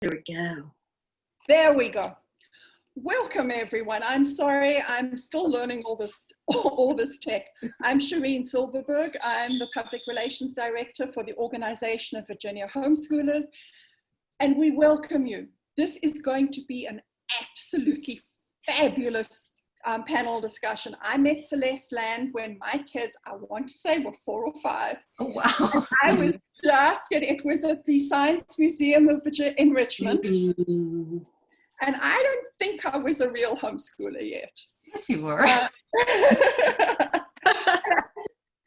There we go. There we go. Welcome everyone. I'm sorry, I'm still learning all this tech. I'm Shireen Silverberg. I'm the Public Relations Director for the organization of Virginia Homeschoolers, and we welcome you. This is going to be an absolutely fabulous panel discussion. I met Celeste Land when my kids, I want to say, were 4 or 5. Oh, wow. I was just getting, it was at the Science Museum of in Richmond. And I don't think I was a real homeschooler yet. Yes, you were.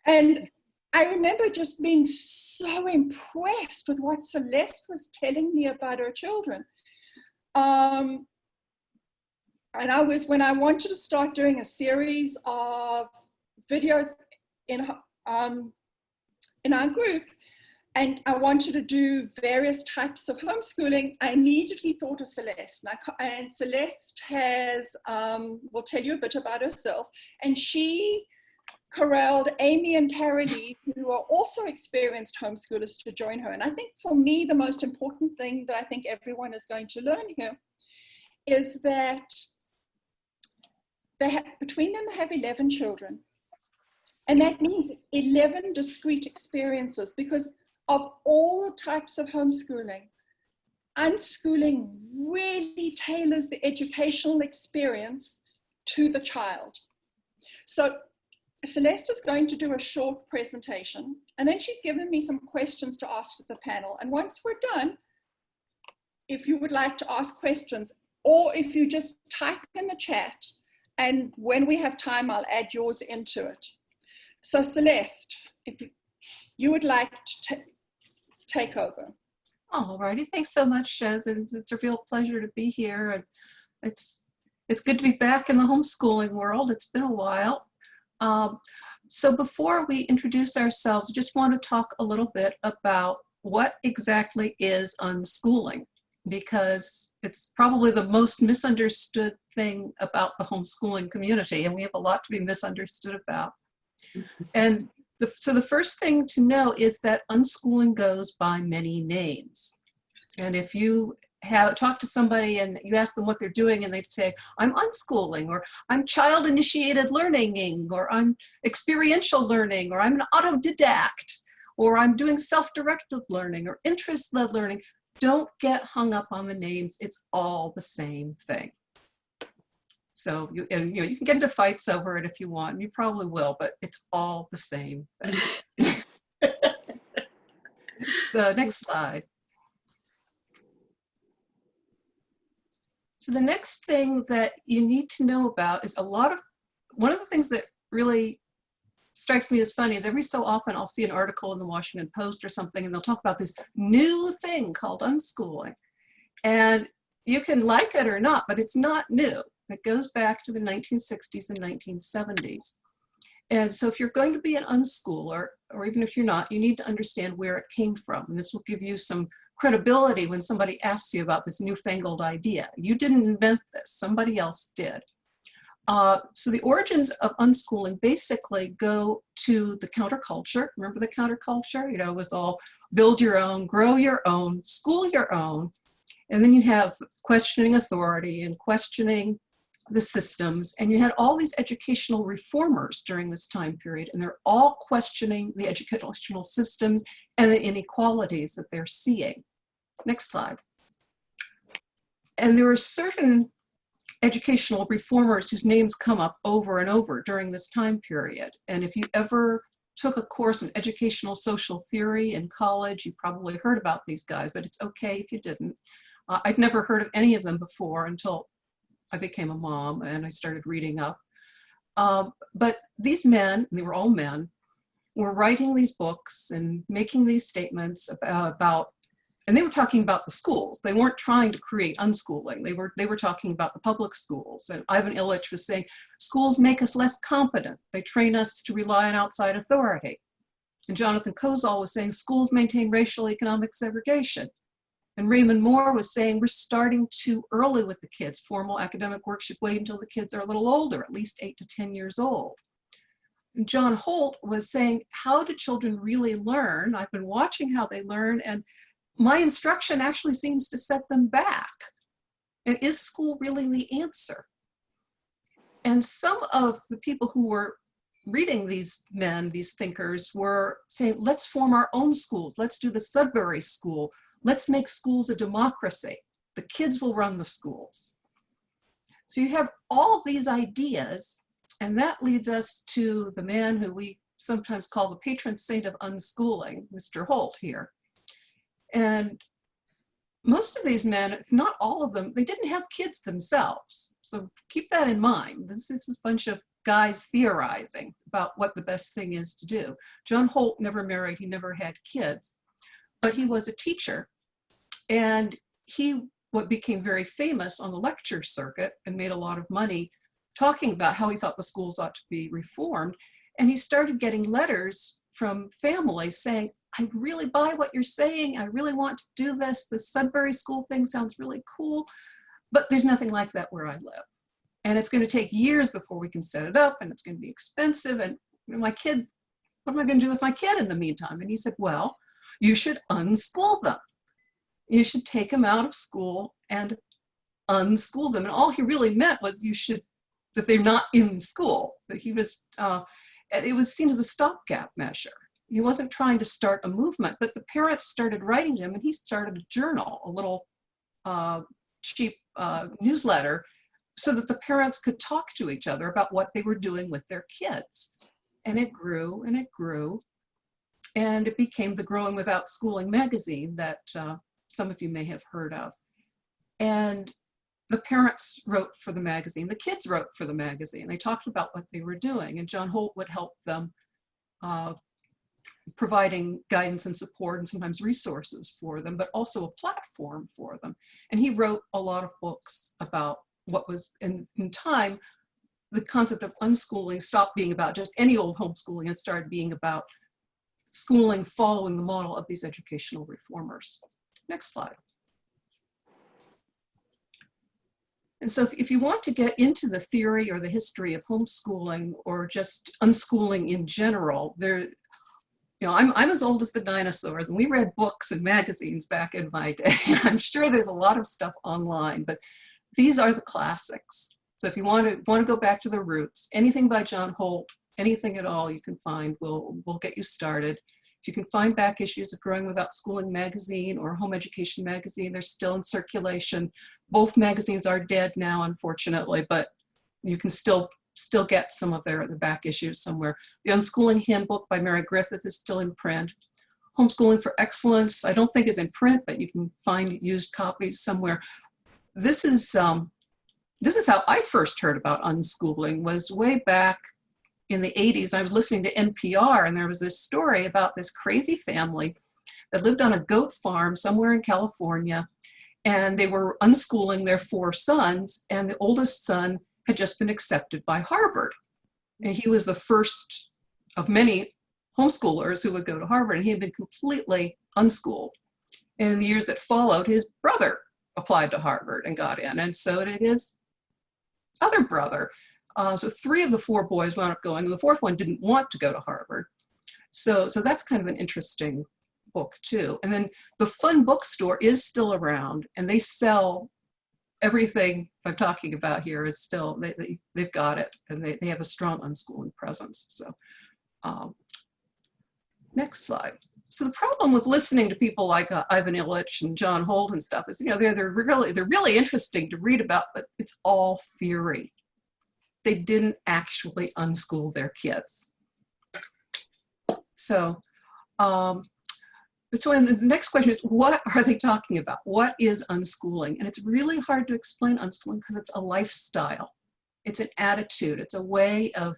And I remember just being so impressed with what Celeste was telling me about her children. And when I wanted to start doing a series of videos in our group, and I wanted to do various types of homeschooling, I immediately thought of Celeste. And Celeste has, will tell you a bit about herself. And she corralled Amy and Carolee, who are also experienced homeschoolers, to join her. And I think for me, the most important thing that I think everyone is going to learn here is that between them they have 11 children. And that means 11 discrete experiences, because of all types of homeschooling, unschooling really tailors the educational experience to the child. So Celeste is going to do a short presentation, and then she's given me some questions to ask to the panel. And once we're done, if you would like to ask questions, or if you just type in the chat, and when we have time, I'll add yours into it. So Celeste, if you would like to take over. All righty, thanks so much, Shez. It's a real pleasure to be here. And it's good to be back in the homeschooling world. It's been a while. So before we introduce ourselves, I just want to talk a little bit about what exactly is unschooling, because it's probably the most misunderstood thing about the homeschooling community, and we have a lot to be misunderstood about. And so the first thing to know is that unschooling goes by many names. And if you talk to somebody and you ask them what they're doing, and they'd say, I'm unschooling, or I'm child-initiated learning, or I'm experiential learning, or I'm an autodidact, or I'm doing self-directed learning, or interest-led learning. Don't get hung up on the names. It's all the same thing. So you can get into fights over it if you want, and you probably will, but it's all the same thing. So next slide. So the next thing that you need to know about is one of the things that really strikes me as funny is every so often I'll see an article in the Washington Post or something, and they'll talk about this new thing called unschooling. And you can like it or not, but it's not new. It goes back to the 1960s and 1970s. And so if you're going to be an unschooler, or even if you're not, you need to understand where it came from. And this will give you some credibility when somebody asks you about this newfangled idea. You didn't invent this, somebody else did. So the origins of unschooling basically go to the counterculture. Remember the counterculture? You know, it was all build your own, grow your own, school your own. And then you have questioning authority and questioning the systems. And you had all these educational reformers during this time period, and they're all questioning the educational systems and the inequalities that they're seeing. Next slide. And there were certain educational reformers whose names come up over and over during this time period. And if you ever took a course in educational social theory in college, you probably heard about these guys, but it's okay if you didn't. I'd never heard of any of them before until I became a mom and I started reading up. But these men, and they were all men, were writing these books and making these statements about, and they were talking about the schools. They weren't trying to create unschooling. They were talking about the public schools. And Ivan Illich was saying, schools make us less competent. They train us to rely on outside authority. And Jonathan Kozol was saying, schools maintain racial economic segregation. And Raymond Moore was saying, we're starting too early with the kids. Formal academic work should wait until the kids are a little older, at least 8 to 10 years old. And John Holt was saying, how do children really learn? I've been watching how they learn, and my instruction actually seems to set them back. And is school really the answer? And some of the people who were reading these men, these thinkers, were saying, let's form our own schools. Let's do the Sudbury School. Let's make schools a democracy. The kids will run the schools. So you have all these ideas, and that leads us to the man who we sometimes call the patron saint of unschooling, Mr. Holt here. And most of these men, if not all of them, they didn't have kids themselves. So keep that in mind. This is a bunch of guys theorizing about what the best thing is to do. John Holt never married, he never had kids, but he was a teacher. And he became very famous on the lecture circuit and made a lot of money talking about how he thought the schools ought to be reformed. And he started getting letters from families saying, I really buy what you're saying. I really want to do this. The Sudbury School thing sounds really cool, but there's nothing like that where I live. And it's going to take years before we can set it up, and it's going to be expensive. And my kid, what am I going to do with my kid in the meantime? And he said, well, you should unschool them. You should take them out of school and unschool them. And all he really meant was that they're not in school, that he was, it was seen as a stopgap measure. He wasn't trying to start a movement, but the parents started writing to him, and he started a journal, a little cheap newsletter, so that the parents could talk to each other about what they were doing with their kids. And it grew and it grew, and it became the Growing Without Schooling magazine that some of you may have heard of. And the parents wrote for the magazine, the kids wrote for the magazine. They talked about what they were doing, and John Holt would help them providing guidance and support and sometimes resources for them, but also a platform for them. And he wrote a lot of books about what was, in time, the concept of unschooling stopped being about just any old homeschooling and started being about schooling following the model of these educational reformers. Next slide. And so if you want to get into the theory or the history of homeschooling or just unschooling in general, I'm as old as the dinosaurs, and we read books and magazines back in my day. I'm sure there's a lot of stuff online, but these are the classics. So if you want to go back to the roots, anything by John Holt, anything at all you can find will get you started. If you can find back issues of Growing Without Schooling magazine or Home Education magazine, they're still in circulation. Both magazines are dead now, unfortunately, but you can still get some of the back issues somewhere. The Unschooling Handbook by Mary Griffith is still in print. Homeschooling for Excellence, I don't think is in print, but you can find used copies somewhere. This is how I first heard about unschooling, was way back in the 80s. I was listening to NPR, and there was this story about this crazy family that lived on a goat farm somewhere in California, and they were unschooling their 4 sons, and the oldest son had just been accepted by Harvard. And he was the first of many homeschoolers who would go to Harvard, and he had been completely unschooled. And in the years that followed, his brother applied to Harvard and got in, and so did his other brother. So 3 of the 4 boys wound up going, and the 4th one didn't want to go to Harvard. So that's kind of an interesting book too. And then the Fun Bookstore is still around, and they sell everything I'm talking about here is still, they've got it, and they have a strong unschooling presence. So next slide. So the problem with listening to people like Ivan Illich and John Holt and stuff is, they're really interesting to read about, but it's all theory. They didn't actually unschool their kids. So, the next question is, what are they talking about? What is unschooling? And it's really hard to explain unschooling because it's a lifestyle. It's an attitude. It's a way of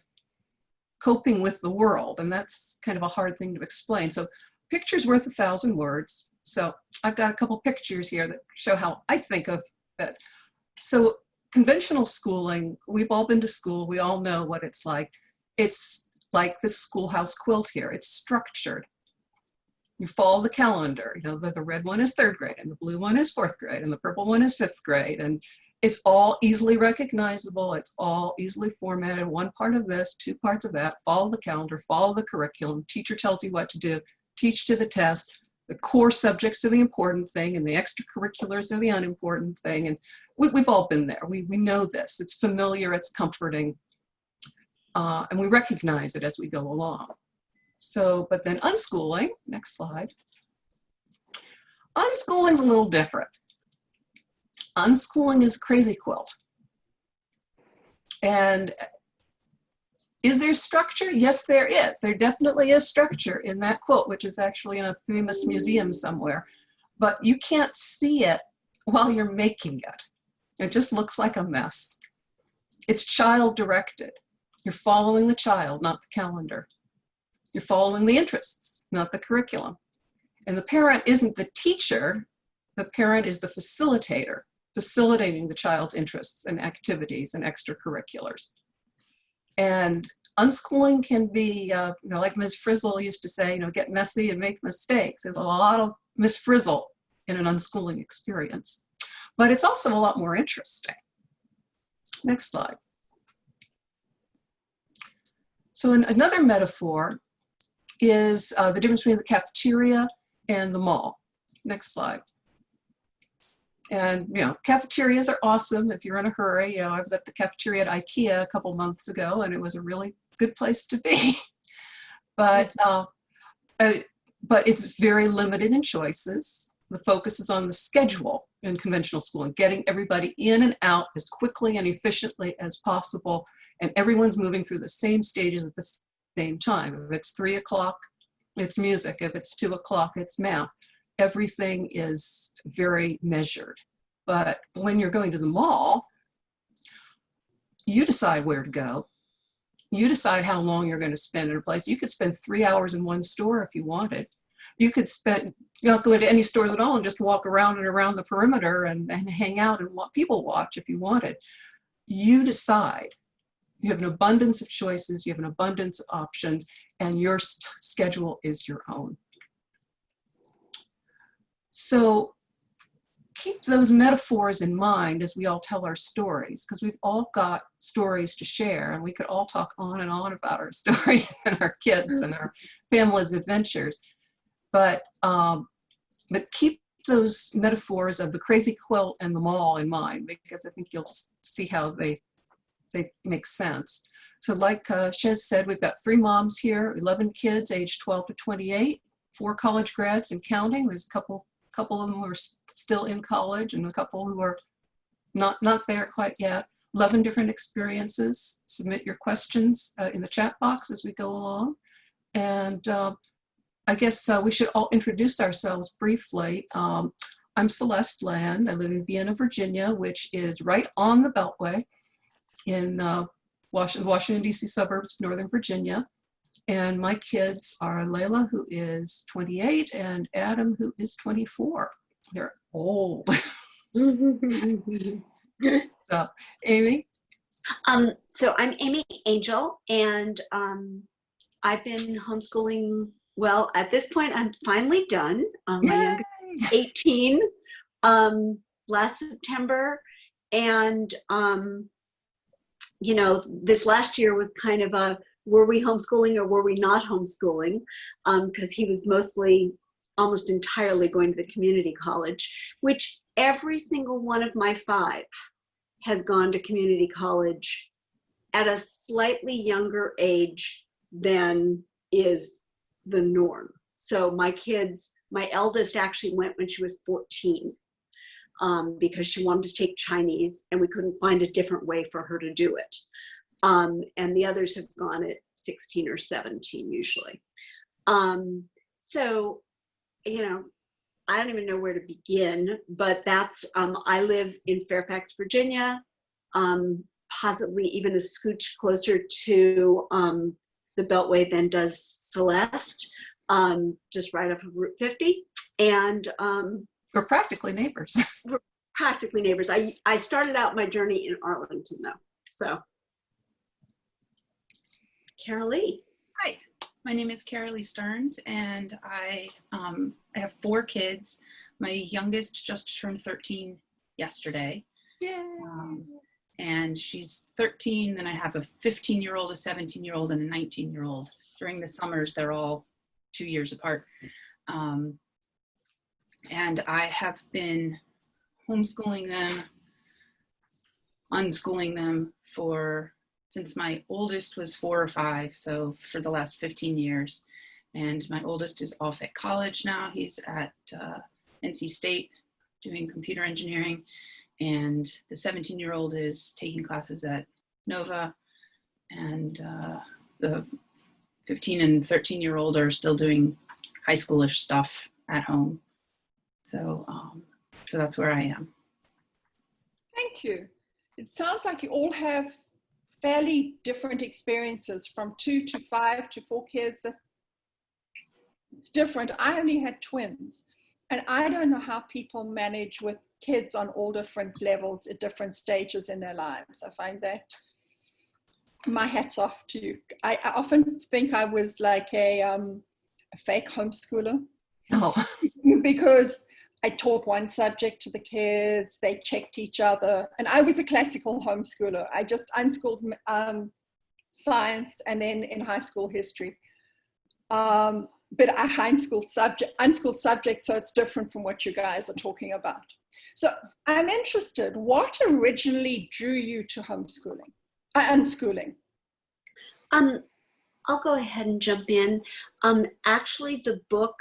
coping with the world. And that's kind of a hard thing to explain. So picture's worth 1,000 words. So I've got a couple pictures here that show how I think of it. So conventional schooling, we've all been to school. We all know what it's like. It's like this schoolhouse quilt here. It's structured. You follow the calendar. The red one is 3rd grade, and the blue one is 4th grade, and the purple one is 5th grade. And it's all easily recognizable. It's all easily formatted. 1 part of this, 2 parts of that. Follow the calendar, follow the curriculum. Teacher tells you what to do. Teach to the test. the core subjects are the important thing and the extracurriculars are the unimportant thing. And we've all been there. We know this. It's familiar, it's comforting, and we recognize it as we go along. So, but then unschooling, next slide. Unschooling's a little different. Unschooling is crazy quilt. And is there structure? Yes, there is. There definitely is structure in that quilt, which is actually in a famous museum somewhere. But you can't see it while you're making it. It just looks like a mess. It's child-directed. You're following the child, not the calendar. You're following the interests, not the curriculum. And the parent isn't the teacher. The parent is the facilitator, facilitating the child's interests and activities and extracurriculars. And unschooling can be, like Ms. Frizzle used to say, get messy and make mistakes. There's a lot of Ms. Frizzle in an unschooling experience. But it's also a lot more interesting. Next slide. So another metaphor is the difference between the cafeteria and the mall. Next slide. And, cafeterias are awesome if you're in a hurry. I was at the cafeteria at IKEA a couple months ago, and it was a really good place to be. But it's very limited in choices. The focus is on the schedule in conventional schooling, getting everybody in and out as quickly and efficiently as possible, and everyone's moving through the same stages at the same time. If it's 3 o'clock, it's music. If it's 2 o'clock, it's math. Everything is very measured. But when you're going to the mall, you decide where to go. You decide how long you're going to spend in a place. You could spend 3 hours in one store if you wanted. You could not go into any stores at all and just walk around and around the perimeter and hang out and people watch if you wanted. You decide. You have an abundance of choices. You have an abundance of options, and your schedule is your own. So keep those metaphors in mind as we all tell our stories, because we've all got stories to share, and we could all talk on and on about our stories and our kids and our family's adventures. But keep those metaphors of the crazy quilt and the mall in mind, because I think you'll see how they make sense. So like Shez said, we've got 3 moms here, 11 kids aged 12 to 28, 4 college grads and counting. There's a couple of them who are still in college and a couple who are not there quite yet. 11 different experiences. Submit your questions in the chat box as we go along. And I guess we should all introduce ourselves briefly. I'm Celeste Land. I live in Vienna, Virginia, which is right on the Beltway in Washington, D.C. suburbs, Northern Virginia. And my kids are Layla, who is 28, and Adam, who is 24. They're old. So, Amy? So I'm Amy Angel, and I've been homeschooling. Well, at this point, I'm finally done. My youngest is 18 last September. And, this last year was kind of a, were we homeschooling or were we not homeschooling? Because he was almost entirely going to the community college, which every single one of my 5 has gone to community college at a slightly younger age than is the norm. So my eldest actually went when she was 14 because she wanted to take Chinese and we couldn't find a different way for her to do it. And the others have gone at 16 or 17 usually. So, I don't even know where to begin, but that's, I live in Fairfax, Virginia, possibly even a scooch closer to the Beltway than does Celeste, just right up of Route 50. And we're practically neighbors. We're practically neighbors. I started out my journey in Arlington though, so. Carolee. Hi, my name is Carolee Stearns, and I have 4 kids. My youngest just turned 13 yesterday. And she's 13, and I have a 15-year-old, a 17-year-old, and a 19-year-old. During the summers, they're all 2 years apart. And I have been homeschooling them, unschooling them since my oldest was 4 or 5, so for the last 15 years. And my oldest is off at college now. He's at NC State doing computer engineering. And the 17-year-old is taking classes at Nova. And the 15 and 13-year-old are still doing high schoolish stuff at home. So, so that's where I am. Thank you. It sounds like you all have fairly different experiences, from 2 to 5 to 4 kids. It's different. I only had twins, and I don't know how people manage with kids on all different levels at different stages in their lives. I find that my hat's off to you. I often think I was like a fake homeschooler. Oh. Because I taught one subject to the kids, they checked each other, and I was a classical homeschooler. I just unschooled science, and then in high school history. But I unschooled subjects, so it's different from what you guys are talking about. So I'm interested, what originally drew you to homeschooling, unschooling? I'll go ahead and jump in. Actually, the book,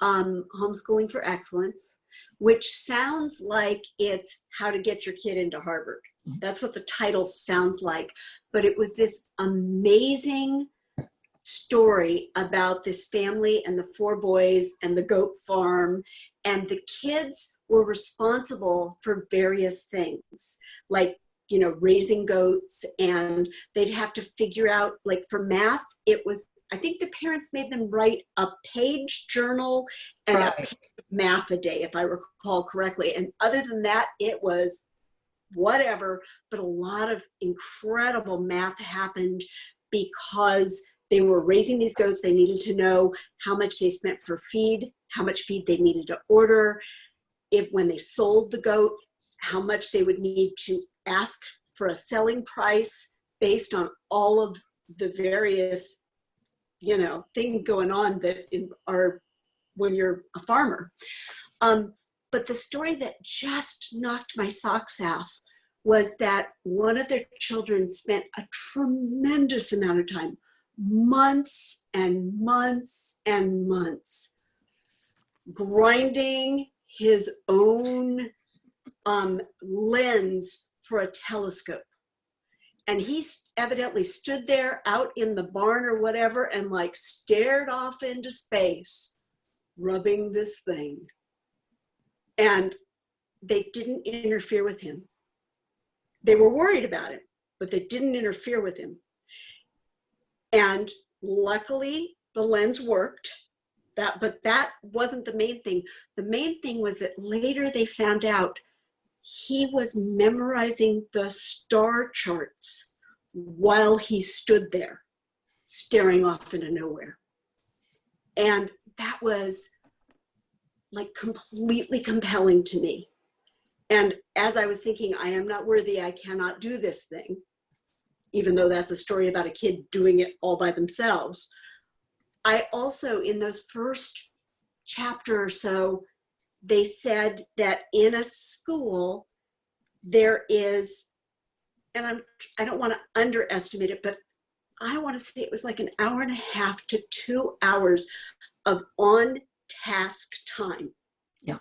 Homeschooling for Excellence, which sounds like it's how to get your kid into Harvard. That's what the title sounds like. But it was this amazing story about this family and the 4 boys and the goat farm. And the kids were responsible for various things, like, you know, raising goats, and they'd have to figure out, like for math, it was, I think the parents made them write a page journal and a page of math a day, if I recall correctly. And other than that, it was whatever, but a lot of incredible math happened because they were raising these goats. They needed to know how much they spent for feed, how much feed they needed to order, if when they sold the goat, how much they would need to ask for a selling price based on all of the various, you know, things going on that are when you're a farmer. But the story that just knocked my socks off was that one of their children spent a tremendous amount of time, months and months and months, grinding his own lens for a telescope. And he evidently stood there out in the barn or whatever and like stared off into space, rubbing this thing. And they didn't interfere with him. They were worried about him, but they didn't interfere with him. And luckily the lens worked. But that wasn't the main thing. The main thing was that later they found out he was memorizing the star charts while he stood there, staring off into nowhere. And that was like completely compelling to me. And as I was thinking, I am not worthy, I cannot do this thing, even though that's a story about a kid doing it all by themselves. I also, in those first chapter or so, they said that in a school, there is, and I don't want to underestimate it, but I want to say it was like an hour and a half to 2 hours of on-task time. Yeah.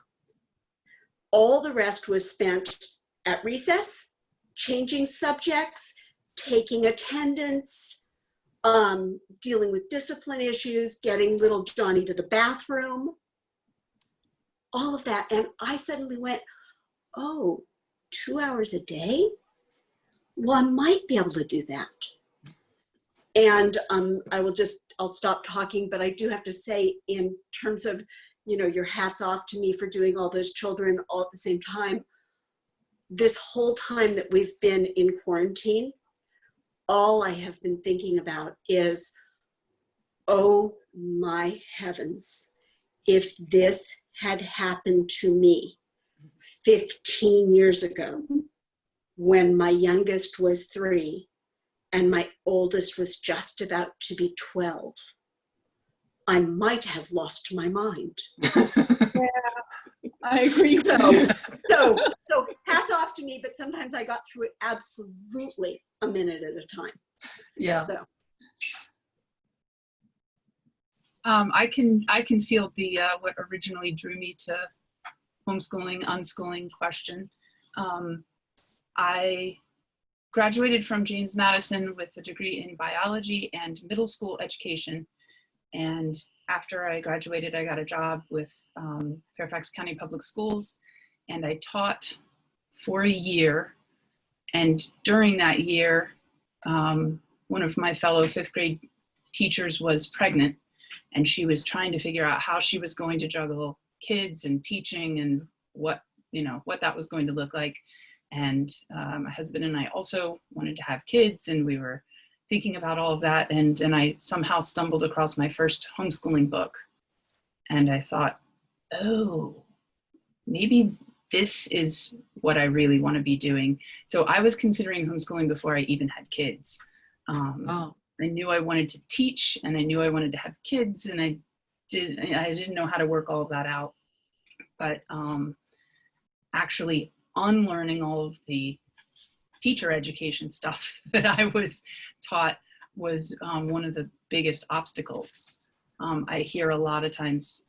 All the rest was spent at recess, changing subjects, taking attendance, dealing with discipline issues, getting little Johnny to the bathroom, all of that. And I suddenly went, oh, 2 hours a day? Well, I might be able to do that. And I'll stop talking, but I do have to say, in terms of, you know, your hat's off to me for doing all those children all at the same time. This whole time that we've been in quarantine, all I have been thinking about is, oh my heavens, if this had happened to me 15 years ago, when my youngest was 3 and my oldest was just about to be 12, I might have lost my mind. Yeah. I agree with So, you. so hats off to me, but sometimes I got through it absolutely a minute at a time. Yeah. So. I can field the what originally drew me to homeschooling, unschooling question. I graduated from James Madison with a degree in biology and middle school education. And after I graduated, I got a job with Fairfax County Public Schools, and I taught for a year. And during that year, one of my fellow 5th grade teachers was pregnant, and she was trying to figure out how she was going to juggle kids and teaching and what that was going to look like. And my husband and I also wanted to have kids, and we were thinking about all of that. And then I somehow stumbled across my first homeschooling book. And I thought, oh, maybe this is what I really want to be doing. So I was considering homeschooling before I even had kids. I knew I wanted to teach, and I knew I wanted to have kids, and I didn't know how to work all of that out. But actually unlearning all of the teacher education stuff that I was taught was one of the biggest obstacles. I hear a lot of times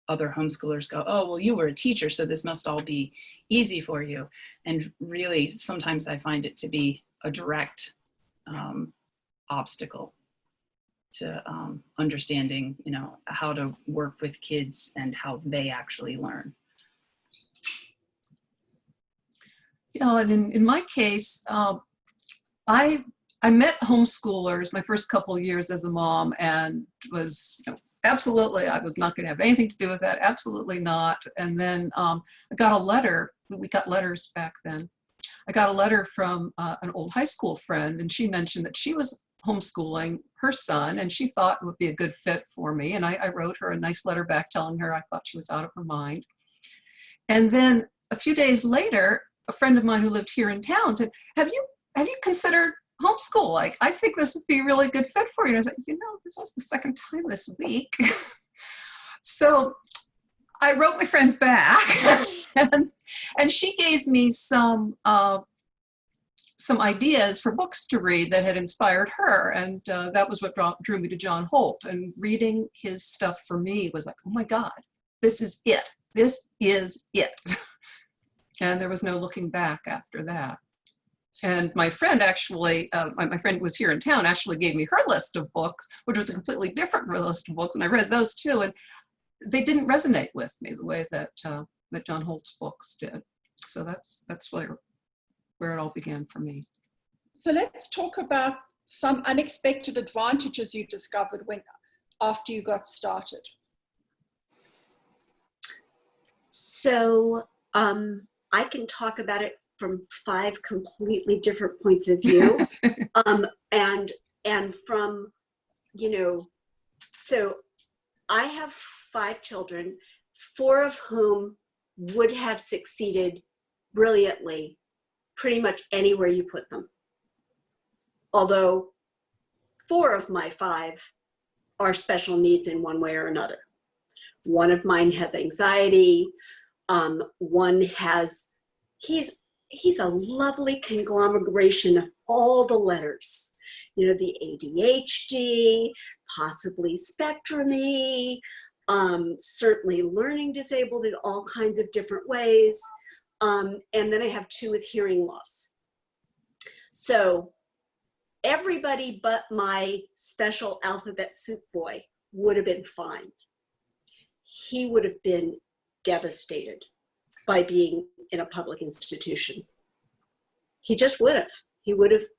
other homeschoolers go, oh, well, you were a teacher, so this must all be easy for you. And really, sometimes I find it to be a direct obstacle to understanding, how to work with kids and how they actually learn. And in my case, I met homeschoolers my first couple of years as a mom, and was absolutely, I was not going to have anything to do with that. Absolutely not. And then I got a letter. We got letters back then. I got a letter from an old high school friend, and she mentioned that she was homeschooling her son, and she thought it would be a good fit for me. And I wrote her a nice letter back telling her I thought she was out of her mind. And then a few days later, a friend of mine who lived here in town said, have you considered homeschool? Like, I think this would be a really good fit for you. And I was like, this is the second time this week. So I wrote my friend back, and she gave me some ideas for books to read that had inspired her. And that was what drew me to John Holt. And reading his stuff for me was like, oh my God, this is it. This is it. And there was no looking back after that. And my friend actually, my friend was here in town, actually gave me her list of books, which was a completely different list of books. And I read those too. And they didn't resonate with me the way that John Holt's books did. So that's where it all began for me. So let's talk about some unexpected advantages you discovered after you got started. So I can talk about it from 5 completely different points of view. And from, so I have 5 children, 4 of whom would have succeeded brilliantly pretty much anywhere you put them. Although 4 of my 5 are special needs in one way or another. One of mine has anxiety. One has, he's a lovely conglomeration of all the letters, the ADHD, possibly spectrum-y, certainly learning disabled in all kinds of different ways. And then I have 2 with hearing loss. So everybody but my special alphabet soup boy would have been fine. He would have been devastated by being in a public institution. He just would have.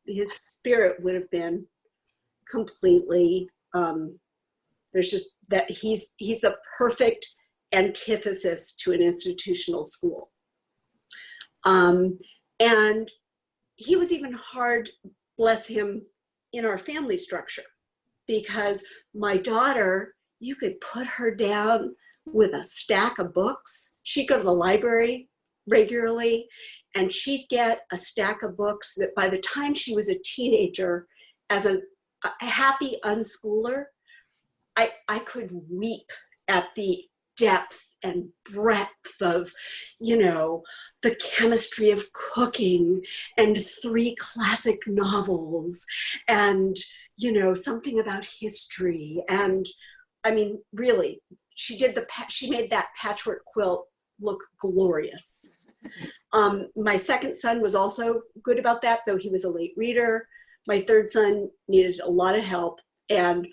His spirit would have been completely, there's just that he's a perfect antithesis to an institutional school. And he was even hard, bless him, in our family structure, because my daughter, you could put her down with a stack of books. She'd go to the library regularly, and she'd get a stack of books that by the time she was a teenager, as a happy unschooler, I could weep at the depth and breadth of, you know, the chemistry of cooking and 3 classic novels and, you know, something about history. And I mean, really, she made that patchwork quilt look glorious. My second son was also good about that, though he was a late reader. My third son needed a lot of help and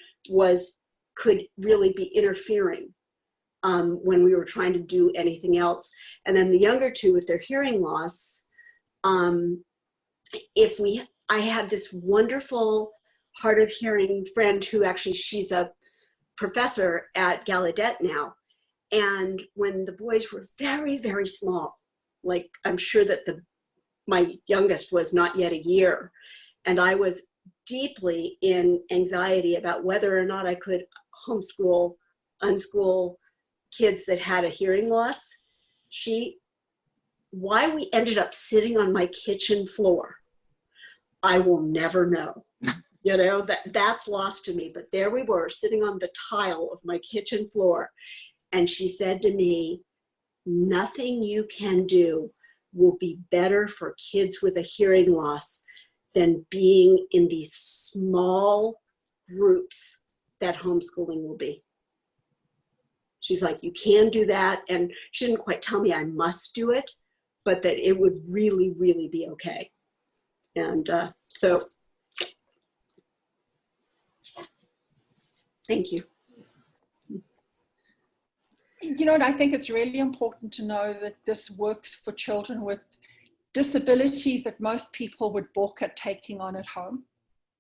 could really be interfering when we were trying to do anything else. And then the younger two with their hearing loss, I had this wonderful hard of hearing friend who actually, she's a professor at Gallaudet now. And when the boys were very, very small, like I'm sure that my youngest was not yet a year, and I was deeply in anxiety about whether or not I could homeschool, unschool kids that had a hearing loss. Why we ended up sitting on my kitchen floor, I will never know. You know, that's lost to me. But there we were sitting on the tile of my kitchen floor. And she said to me, nothing you can do will be better for kids with a hearing loss than being in these small groups that homeschooling will be. She's like, you can do that. And she didn't quite tell me I must do it, but that it would really, really be okay. And so, thank you. You know, and I think it's really important to know that this works for children with disabilities that most people would balk at taking on at home.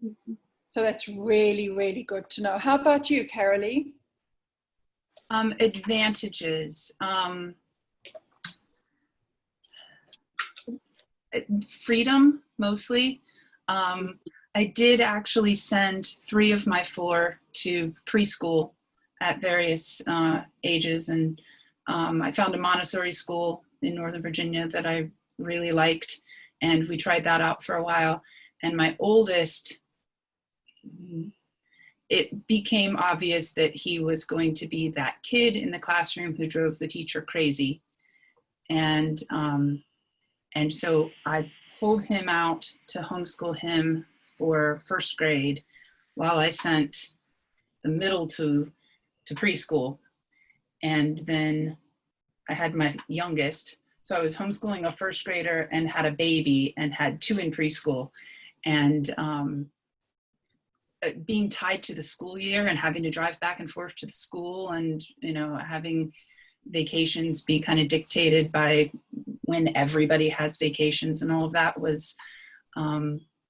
Mm-hmm. So that's really, really good to know. How about you, Carolee? Advantages. Freedom, mostly. I did actually send 3 of my 4 to preschool at various ages, and I found a Montessori school in Northern Virginia that I really liked, and we tried that out for a while. And my oldest, it became obvious that he was going to be that kid in the classroom who drove the teacher crazy, and so I pulled him out to homeschool him for 1st grade while I sent the middle to preschool. And then I had my youngest. So I was homeschooling a 1st grader and had a baby and had 2 in preschool. And being tied to the school year and having to drive back and forth to the school, and, you know, having vacations be kind of dictated by when everybody has vacations and all of that was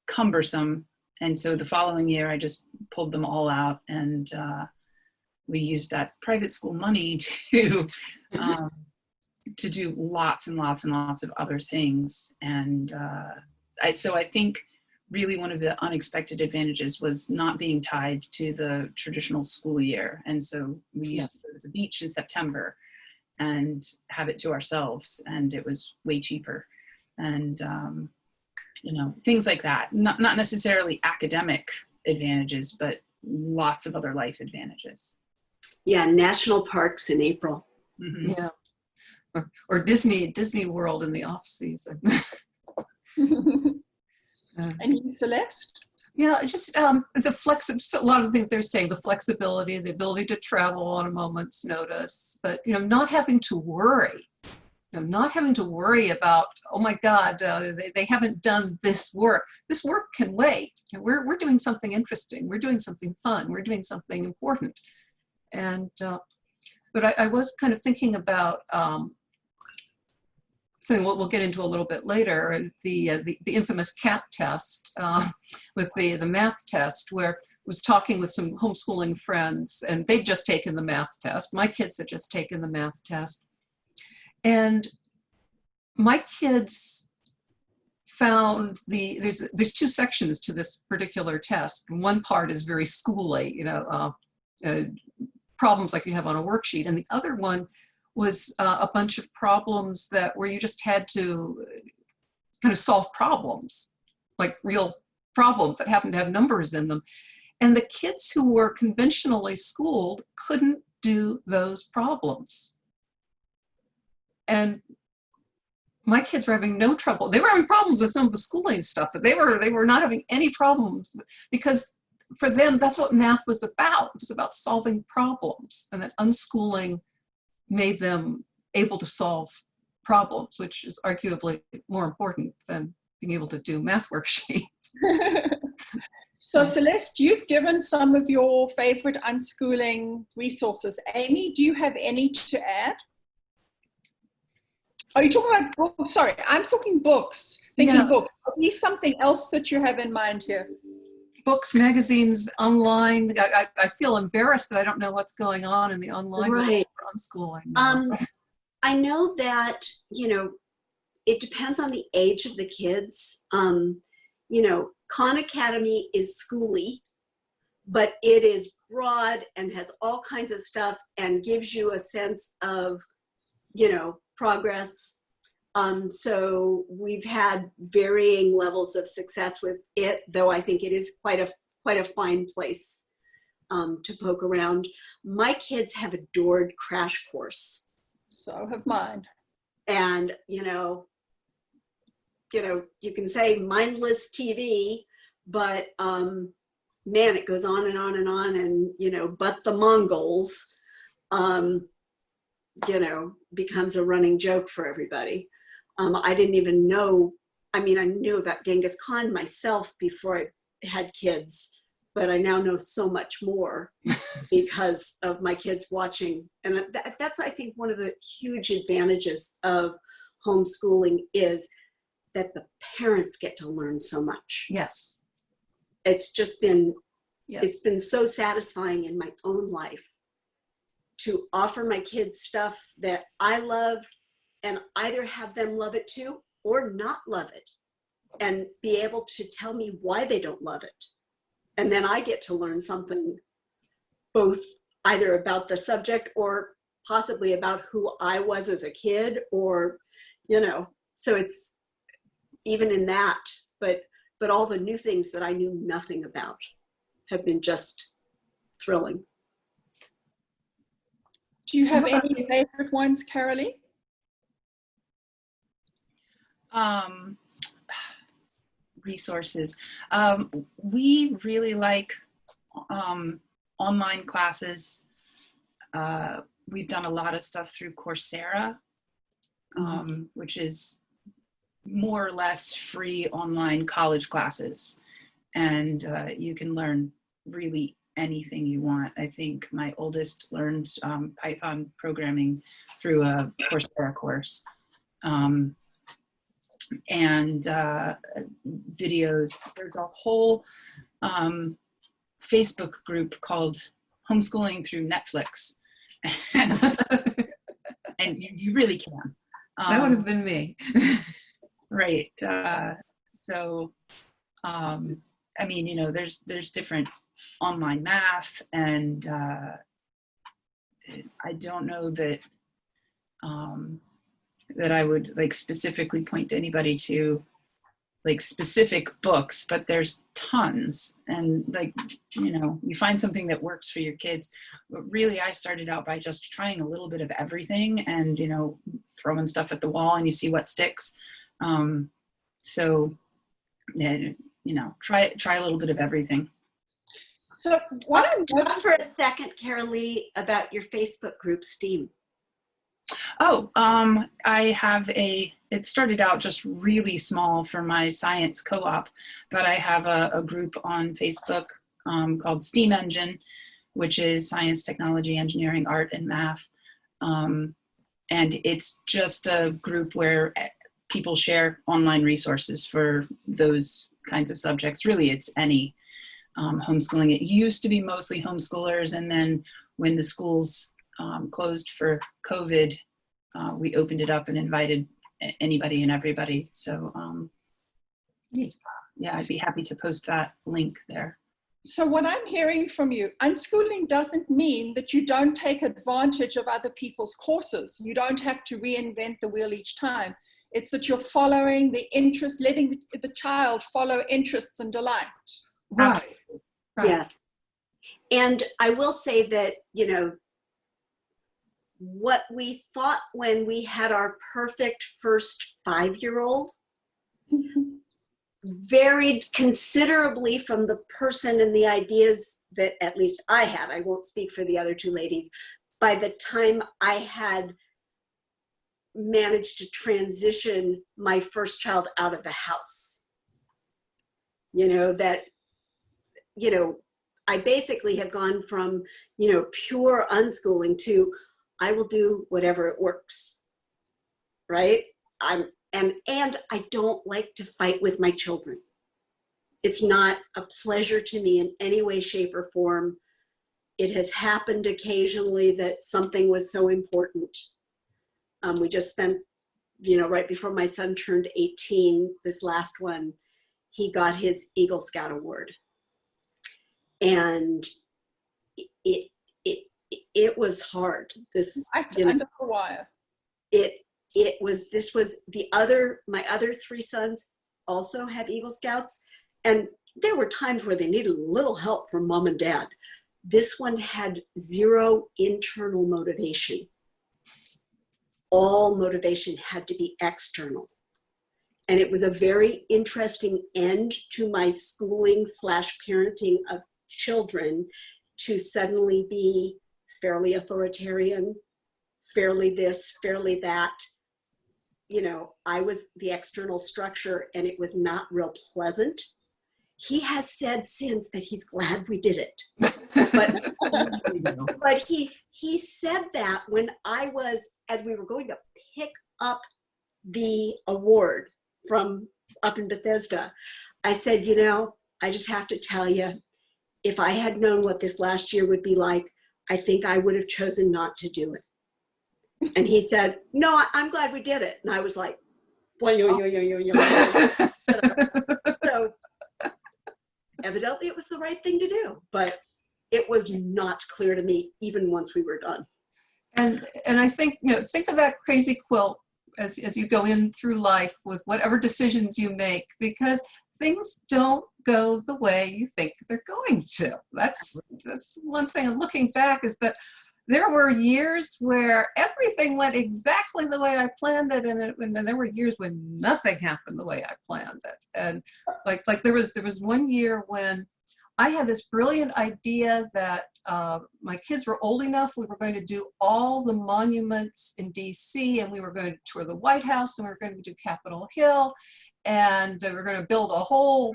cumbersome. And so the following year I just pulled them all out, and we used that private school money to do lots and lots and lots of other things. And so I think really one of the unexpected advantages was not being tied to the traditional school year. And so we used to go to the beach in September and have it to ourselves, and it was way cheaper. And you know, things like that. Not necessarily academic advantages, but lots of other life advantages. Yeah, national parks in April. Mm-hmm. Yeah, or Disney World in the off season. And you, Celeste? Yeah, just a lot of things they're saying, the flexibility, the ability to travel on a moment's notice, but, you know, not having to worry. Not having to worry about, oh my God, they haven't done this work. This work can wait. You know, we're doing something interesting. We're doing something fun. We're doing something important. And but I was kind of thinking about something we'll get into a little bit later, the infamous CAT test with the math test, where I was talking with some homeschooling friends, and they'd just taken the math test. My kids had just taken the math test. And my kids found there's 2 sections to this particular test. One part is very schooly, you know, problems like you have on a worksheet, and the other one was a bunch of problems where you just had to kind of solve problems, like real problems that happened to have numbers in them. And the kids who were conventionally schooled couldn't do those problems. And my kids were having no trouble. They were having problems with some of the schooling stuff, but they were not having any problems, because for them, that's what math was about. It was about solving problems, and that unschooling made them able to solve problems, which is arguably more important than being able to do math worksheets. So Celeste, you've given some of your favorite unschooling resources. Amy, do you have any to add? Are you talking about books? Sorry, I'm talking books. Thinking books. At least something else that you have in mind here. Books, magazines, online. I feel embarrassed that I don't know what's going on in the online world for unschooling. I know that, you know, it depends on the age of the kids. You know, Khan Academy is schooly, but it is broad and has all kinds of stuff and gives you a sense of, you know, progress. So we've had varying levels of success with it, though I think it is quite a fine place to poke around. My kids have adored Crash Course. So have mine. And, you know, you can say mindless TV, but man, it goes on and on and on. And, you know, but the Mongols, you know, becomes a running joke for everybody. I didn't even know, I mean, I knew about Genghis Khan myself before I had kids, but I now know so much more because of my kids watching. And that's, I think, one of the huge advantages of homeschooling is that the parents get to learn so much. Yes. It's just been, Yes. It's been so satisfying in my own life to offer my kids stuff that I love and either have them love it too or not love it, and be able to tell me why they don't love it. And then I get to learn something both either about the subject or possibly about who I was as a kid, or, you know, so it's even in that, but all the new things that I knew nothing about have been just thrilling. Do you have any favorite ones, Carolee? Resources. We really like online classes. We've done a lot of stuff through Coursera, which is more or less free online college classes. And you can learn really anything you want. I think my oldest learned Python programming through a Coursera course. And videos. There's a whole Facebook group called Homeschooling Through Netflix. And you really can. That would have been me. Right. So, I mean, you know, there's different online math, and I don't know that that I would like specifically point to anybody to like specific books, but there's tons. And like, you know, you find something that works for your kids. But really, I started out by just trying a little bit of everything and, you know, throwing stuff at the wall and you see what sticks. So, yeah, you know, try a little bit of everything. So Talk for a second, Carolee, about your Facebook group, STEAM. Oh, I have it started out just really small for my science co-op, but I have a group on Facebook called STEAM Engine, which is science, technology, engineering, art, and math. And it's just a group where people share online resources for those kinds of subjects. Really, it's any homeschooling. It used to be mostly homeschoolers, and then when the schools closed for COVID, we opened it up and invited anybody and everybody. So yeah, I'd be happy to post that link there. So what I'm hearing from you, unschooling doesn't mean that you don't take advantage of other people's courses. You don't have to reinvent the wheel each time. It's that you're following the interest, letting the child follow interests and delight. Right. Yes. And I will say that, you know, what we thought when we had our perfect first 5-year-old varied considerably from the person and the ideas that at least I had. I won't speak for the other two ladies. By the time I had managed to transition my first child out of the house, I basically have gone from, pure unschooling to I will do whatever it works, right? And I don't like to fight with my children. It's not a pleasure to me in any way, shape, or form. It has happened occasionally that something was so important. We just spent, right before my son turned 18, this last one, he got his Eagle Scout award. And it was hard. Under the wire. My other 3 sons also had Eagle Scouts, and there were times where they needed a little help from mom and dad. This one had 0 internal motivation. All motivation had to be external. And it was a very interesting end to my schooling / parenting of children to suddenly be fairly authoritarian, fairly this, fairly that. I was the external structure, and it was not real pleasant. He has said since that he's glad we did it. But he said that when as we were going to pick up the award from up in Bethesda, I said, I just have to tell you, if I had known what this last year would be like, I think I would have chosen not to do it. And he said, no, I'm glad we did it. And I was like, So evidently it was the right thing to do, but it was not clear to me even once we were done. And I think, think of that crazy quilt as you go in through life with whatever decisions you make, because things don't go the way you think they're going to. That's one thing. And looking back is that there were years where everything went exactly the way I planned it, and then there were years when nothing happened the way I planned it. And like there was one year when I had this brilliant idea that my kids were old enough, we were going to do all the monuments in DC, and we were going to tour the White House, and we were going to do Capitol Hill, and we were going to build a whole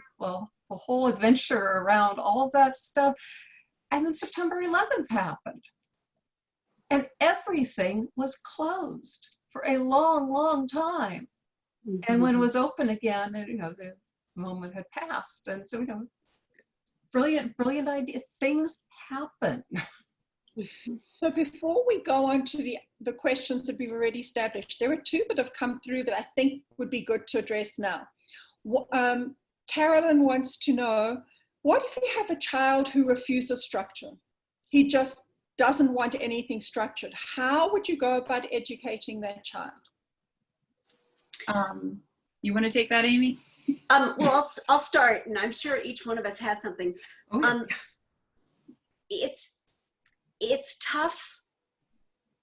adventure around all of that stuff. And then September 11th happened. And everything was closed for a long, long time. Mm-hmm. And when it was open again, the moment had passed. And so, brilliant idea. Things happen. So before we go on to the questions that we've already established, there are 2 that have come through that I think would be good to address now. Carolyn wants to know, what if you have a child who refuses structure? He just doesn't want anything structured. How would you go about educating that child? You want to take that, Amy? Well, I'll start, and I'm sure each one of us has something. Oh, yeah. It's tough.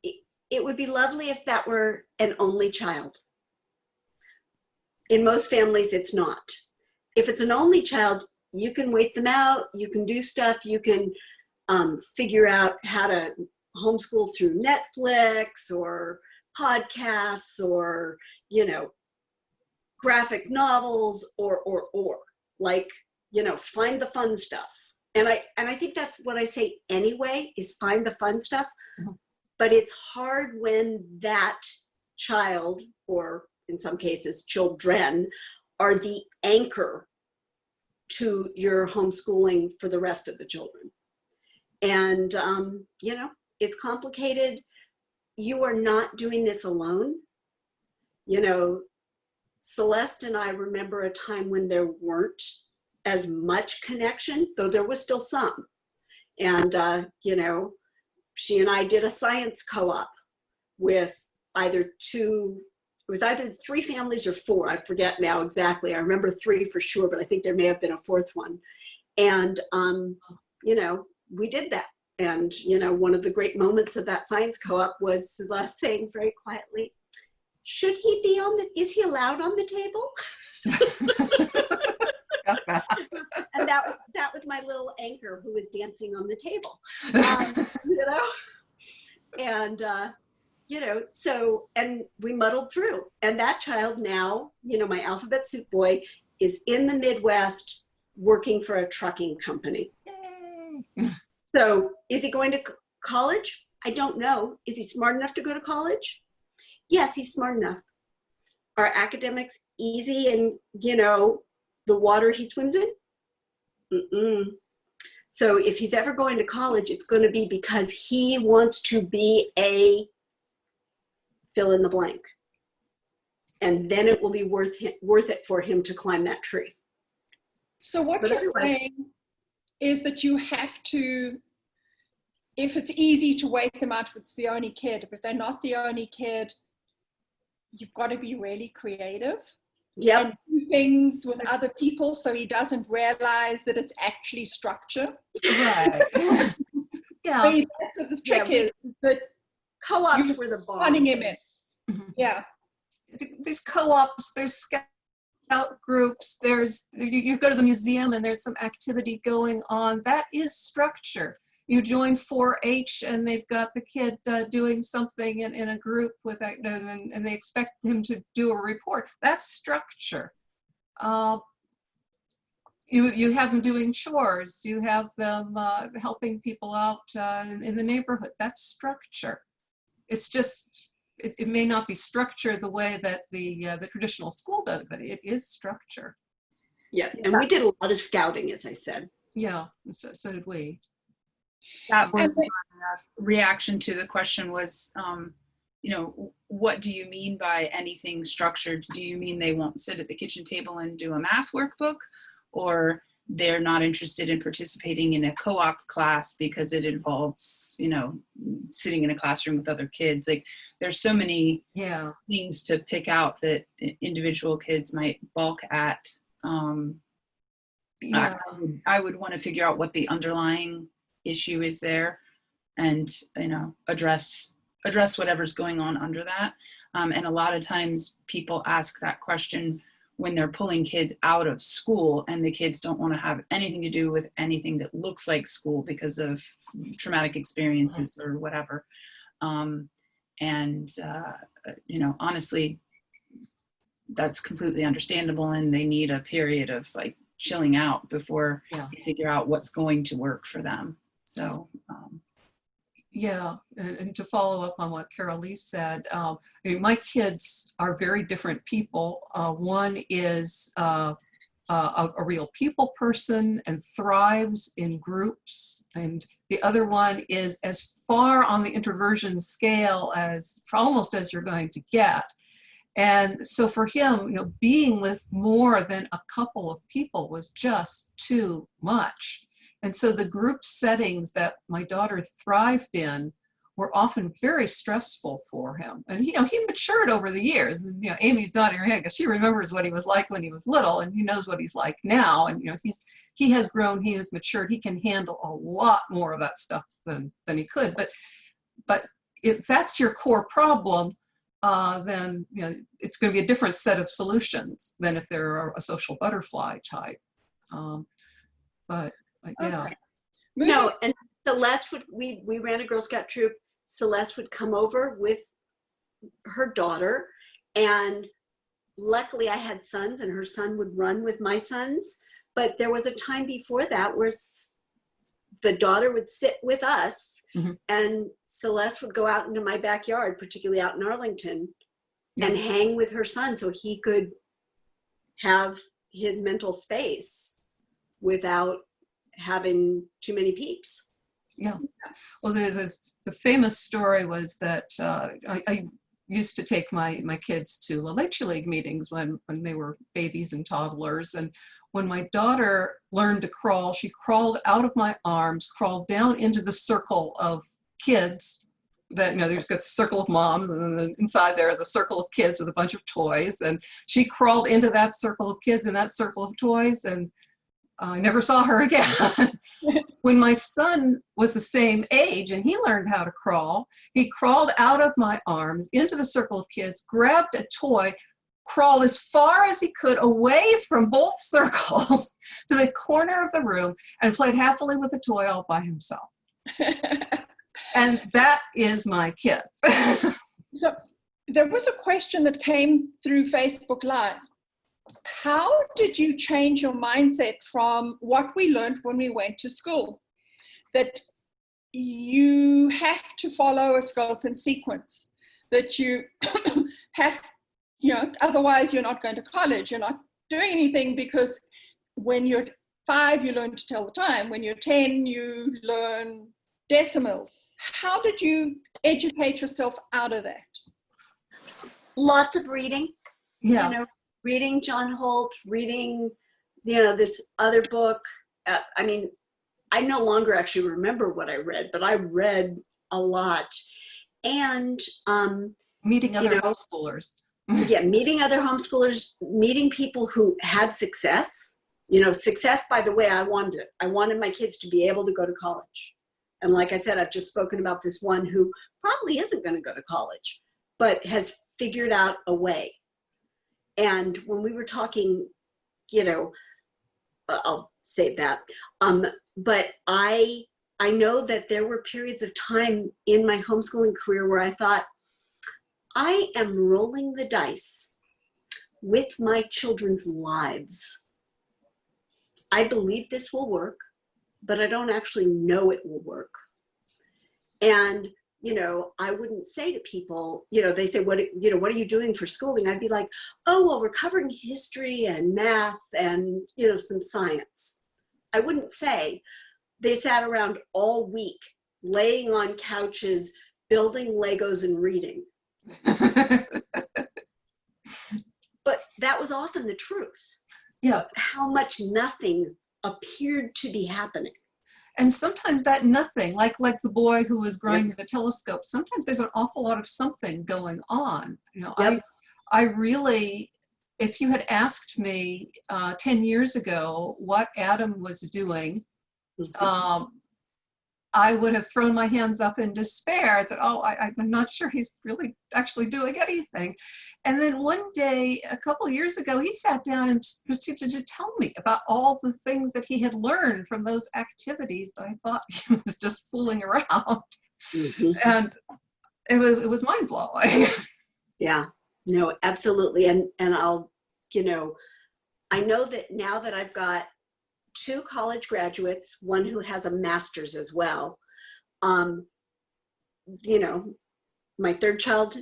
It would be lovely if that were an only child. In most families, it's not. If it's an only child, you can wait them out, you can do stuff, you can figure out how to homeschool through Netflix or podcasts or, graphic novels or find the fun stuff. And I think that's what I say anyway, is find the fun stuff. Mm-hmm. But it's hard when that child, or in some cases children, are the anchor to your homeschooling for the rest of the children. And, it's complicated. You are not doing this alone. Celeste and I remember a time when there weren't as much connection, though there was still some. And, she and I did a science co-op with either 3 families or 4. I forget now exactly. I remember 3 for sure, but I think there may have been a 4th one. And, we did that. And, you know, one of the great moments of that science co-op was Celeste saying very quietly, should he be on the, is he allowed on the table? And that was my little anchor who was dancing on the table, you know, and, you know, so, and we muddled through. And that child now, you know, my alphabet soup boy is in the Midwest working for a trucking company. Yay. So is he going to college? I don't know. Is he smart enough to go to college? Yes, he's smart enough. Are academics easy and, you know, the water he swims in? Mm-mm. So if he's ever going to college, it's going to be because he wants to be a fill in the blank. And then it will be worth it for him to climb that tree. So what you're saying is that you have to, if it's easy to wait them out if it's the only kid, but if they're not the only kid, you've got to be really creative. Yep. And do things with other people so he doesn't realize that it's actually structure. Right. Yeah. I mean, that's what the trick is that co-ops were the bomb. Running him in. Mm-hmm. Yeah. There's co-ops, there's scout groups, there's, you go to the museum and there's some activity going on. That is structure. You join 4-H and they've got the kid doing something in a group with that, and they expect him to do a report. That's structure. You have them doing chores. You have them helping people out in the neighborhood. That's structure. It's just, it may not be structure the way that the traditional school does, but it is structure. Yeah, and we did a lot of scouting, as I said. Yeah, so did we. That was my reaction to the question was, you know, what do you mean by anything structured? Do you mean they won't sit at the kitchen table and do a math workbook? Or they're not interested in participating in a co-op class because it involves, you know, sitting in a classroom with other kids? Like, there's so many things to pick out that individual kids might balk at. I would want to figure out what the underlying issue is there, and, you know, address whatever's going on under that. And a lot of times people ask that question when they're pulling kids out of school and the kids don't want to have anything to do with anything that looks like school because of traumatic experiences or whatever. You know, honestly, that's completely understandable, and they need a period of like chilling out before they figure out what's going to work for them. So, yeah, and to follow up on what Carolee said, I mean, my kids are very different people. One is a real people person and thrives in groups, and the other one is as far on the introversion scale as almost as you're going to get. And so for him, you know, being with more than a couple of people was just too much. And so the group settings that my daughter thrived in were often very stressful for him. And, you know, he matured over the years. And, you know, Amy's nodding her head because she remembers what he was like when he was little, and he knows what he's like now. And, you know, he has grown, he has matured, he can handle a lot more of that stuff than he could. But if that's your core problem, then, you know, it's going to be a different set of solutions than if they're a social butterfly type. Yeah. Okay. No, and Celeste would, we ran a Girl Scout troop. Celeste would come over with her daughter, and luckily I had sons and her son would run with my sons. But there was a time before that where the daughter would sit with us, and Celeste would go out into my backyard, particularly out in Arlington, and hang with her son so he could have his mental space without having too many peeps. Yeah. Well, the famous story was that I used to take my kids to La Leche League meetings when they were babies and toddlers. And when my daughter learned to crawl, she crawled out of my arms, crawled down into the circle of kids that, you know, there's got a circle of moms, and then inside there is a circle of kids with a bunch of toys. And she crawled into that circle of kids and that circle of toys, and I never saw her again. When my son was the same age and he learned how to crawl, he crawled out of my arms into the circle of kids, grabbed a toy, crawled as far as he could away from both circles to the corner of the room and played happily with the toy all by himself. And that is my kids. So there was a question that came through Facebook Live. How did you change your mindset from what we learned when we went to school? That you have to follow a scope and sequence, that you have, otherwise you're not going to college, you're not doing anything, because when you're 5, you learn to tell the time. When you're 10, you learn decimals. How did you educate yourself out of that? Lots of reading. Yeah. Reading John Holt, reading, this other book. I mean, I no longer actually remember what I read, but I read a lot. And Meeting other homeschoolers. Yeah, meeting other homeschoolers, meeting people who had success. Success, by the way, I wanted my kids to be able to go to college. And like I said, I've just spoken about this one who probably isn't going to go to college, but has figured out a way. And when we were talking, I'll save that. But I know that there were periods of time in my homeschooling career where I thought, I am rolling the dice with my children's lives. I believe this will work, but I don't actually know it will work. And I wouldn't say to people, they say, what are you doing for schooling? I'd be like, oh, well, we're covering history and math and, some science. I wouldn't say. They sat around all week, laying on couches, building Legos and reading. But that was often the truth. Yeah. How much nothing appeared to be happening. And sometimes that nothing, like the boy who was growing with a telescope, sometimes there's an awful lot of something going on. Yep. I really, if you had asked me 10 years ago what Adam was doing, I would have thrown my hands up in despair and said, oh, I'm not sure he's really actually doing anything. And then one day, a couple of years ago, he sat down and proceeded to tell me about all the things that he had learned from those activities that I thought he was just fooling around. And it was mind-blowing. Yeah, no, absolutely. And I'll, I know that now that I've got 2 college graduates, one who has a master's as well. My 3rd child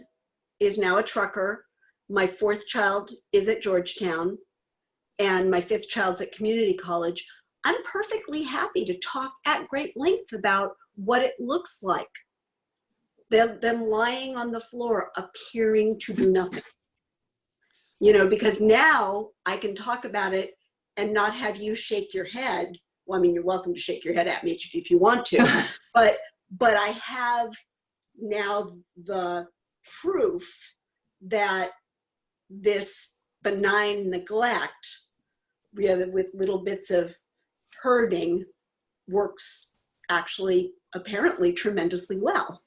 is now a trucker. My 4th child is at Georgetown, and my 5th child's at community college. I'm perfectly happy to talk at great length about what it looks like. Them lying on the floor, appearing to do nothing. Because now I can talk about it and not have you shake your head. Well, I mean, you're welcome to shake your head at me if you want to, but I have now the proof that this benign neglect, with little bits of herding, works actually apparently tremendously well.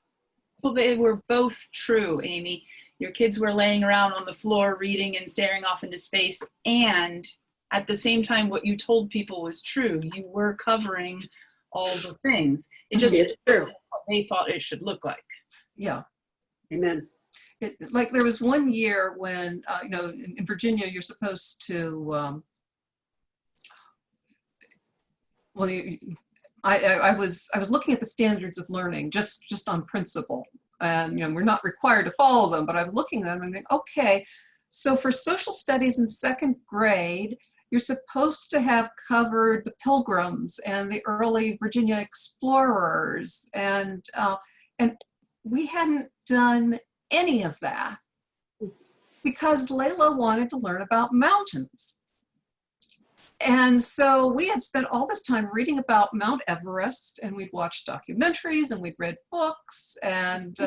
Well, they were both true, Amy. Your kids were laying around on the floor reading and staring off into space, and at the same time, what you told people was true. You were covering all the things. It just it's true. What they thought it should look like. Yeah. Amen. Like there was one year when, in Virginia, you're supposed to, I was looking at the standards of learning just on principle, and we're not required to follow them, but I was looking at them and thinking, okay, so for social studies in 2nd grade, you're supposed to have covered the Pilgrims and the early Virginia explorers, and we hadn't done any of that because Layla wanted to learn about mountains. And so we had spent all this time reading about Mount Everest, and we'd watched documentaries and we'd read books and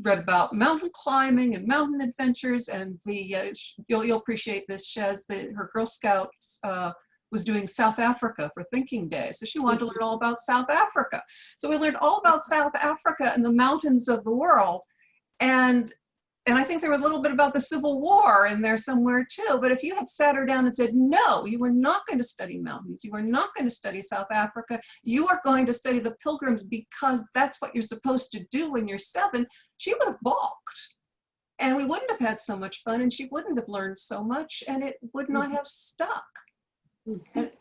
read about mountain climbing and mountain adventures. And you'll appreciate this, Shez, her Girl Scouts was doing South Africa for Thinking Day. So she wanted to learn all about South Africa. So we learned all about South Africa and the mountains of the world. And I think there was a little bit about the Civil War in there somewhere too. But if you had sat her down and said, no, you were not going to study mountains, you are not going to study South Africa, you are going to study the Pilgrims because that's what you're supposed to do when you're 7, she would have balked. And we wouldn't have had so much fun, and she wouldn't have learned so much, and it would not have stuck. And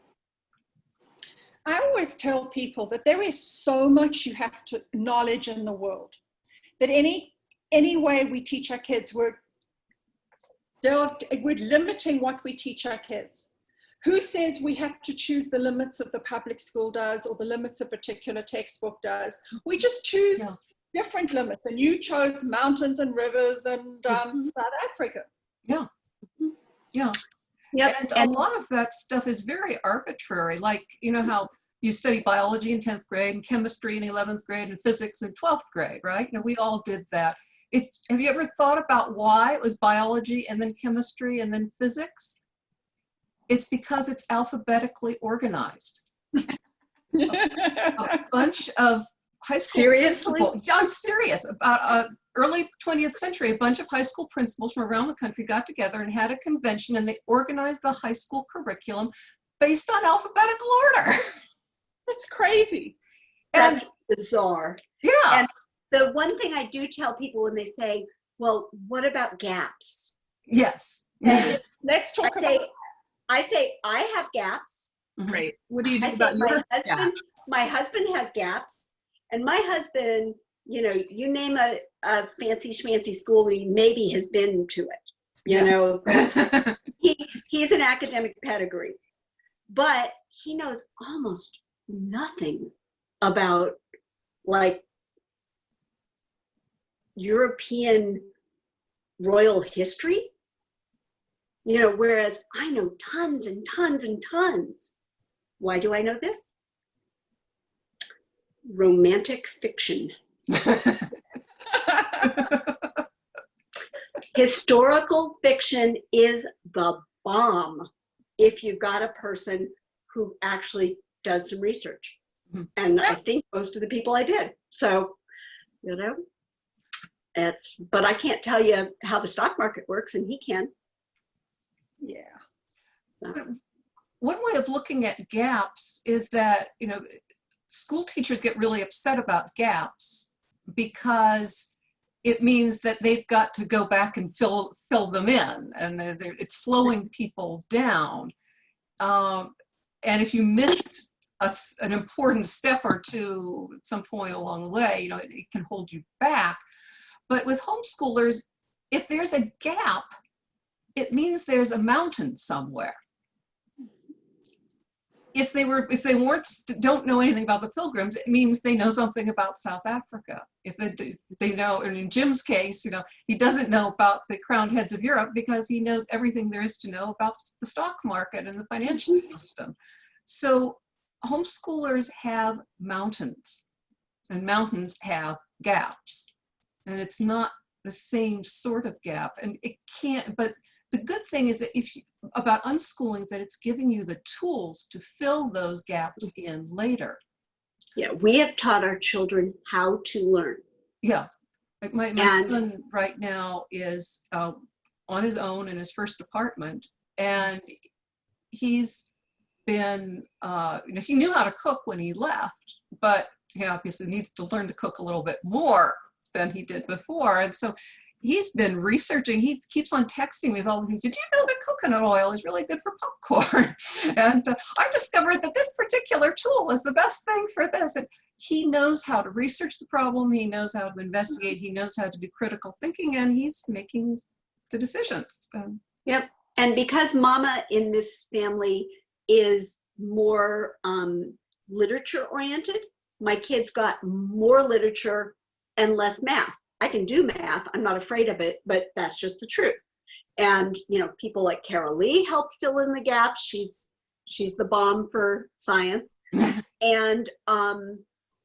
I always tell people that there is so much you have to knowledge in the world, that any way we teach our kids, we're limiting what we teach our kids. Who says we have to choose the limits of the public school does, or the limits a particular textbook does? We just choose different limits, and you chose mountains and rivers and South Africa. Yeah. And a lot of that stuff is very arbitrary. Like, you know how you study biology in 10th grade and chemistry in 11th grade and physics in 12th grade, right? You know, we all did that. Have you ever thought about why it was biology and then chemistry and then physics? It's because it's alphabetically organized. A bunch of high school principals, I'm serious, about early 20th century, a bunch of high school principals from around the country got together and had a convention, and they organized the high school curriculum based on alphabetical order. That's crazy. That's bizarre. Yeah. And the one thing I do tell people when they say, well, what about gaps? Yes. Let's talk about I say, I have gaps. Right. What do you do I about say, your gaps? my husband has gaps. And my husband, you know, you name a fancy schmancy school, he maybe has been to it. You know, he's an academic pedigree, but he knows almost nothing about like European royal history. You know, whereas I know tons and tons and tons. Why do I know this? Romantic fiction. Historical fiction is the bomb if you've got a person who actually does some research. And I think most of the people I did. So, you know, but I can't tell you how the stock market works, and he can. Yeah. So. One way of looking at gaps is that, you know, school teachers get really upset about gaps because it means that they've got to go back and fill them in, and it's slowing people down. And if you miss an important step or two at some point along the way, you know, it can hold you back. But with homeschoolers, if there's a gap, it means there's a mountain somewhere. If they don't know anything about the Pilgrims, it means they know something about South Africa. If they know, and in Jim's case, you know, he doesn't know about the crowned heads of Europe because he knows everything there is to know about the stock market and the financial system. So homeschoolers have mountains, and mountains have gaps, and it's not the same sort of gap, and it can't. But the good thing is that about unschooling, that it's giving you the tools to fill those gaps in later. Yeah, we have taught our children how to learn. Yeah, like my son right now is on his own in his first apartment, and he's been, you know, he knew how to cook when he left, but he obviously needs to learn to cook a little bit more than he did before. And so he's been researching, he keeps on texting me with all these things. Did you know that coconut oil is really good for popcorn? And I discovered that this particular tool is the best thing for this. And he knows how to research the problem, he knows how to investigate, he knows how to do critical thinking, and he's making the decisions. Yep, and because mama in this family is more literature oriented, my kids got more literature and less math. I can do math, I'm not afraid of it, but that's just the truth. And, you know, people like Carolee help fill in the gaps. She's the bomb for science. And,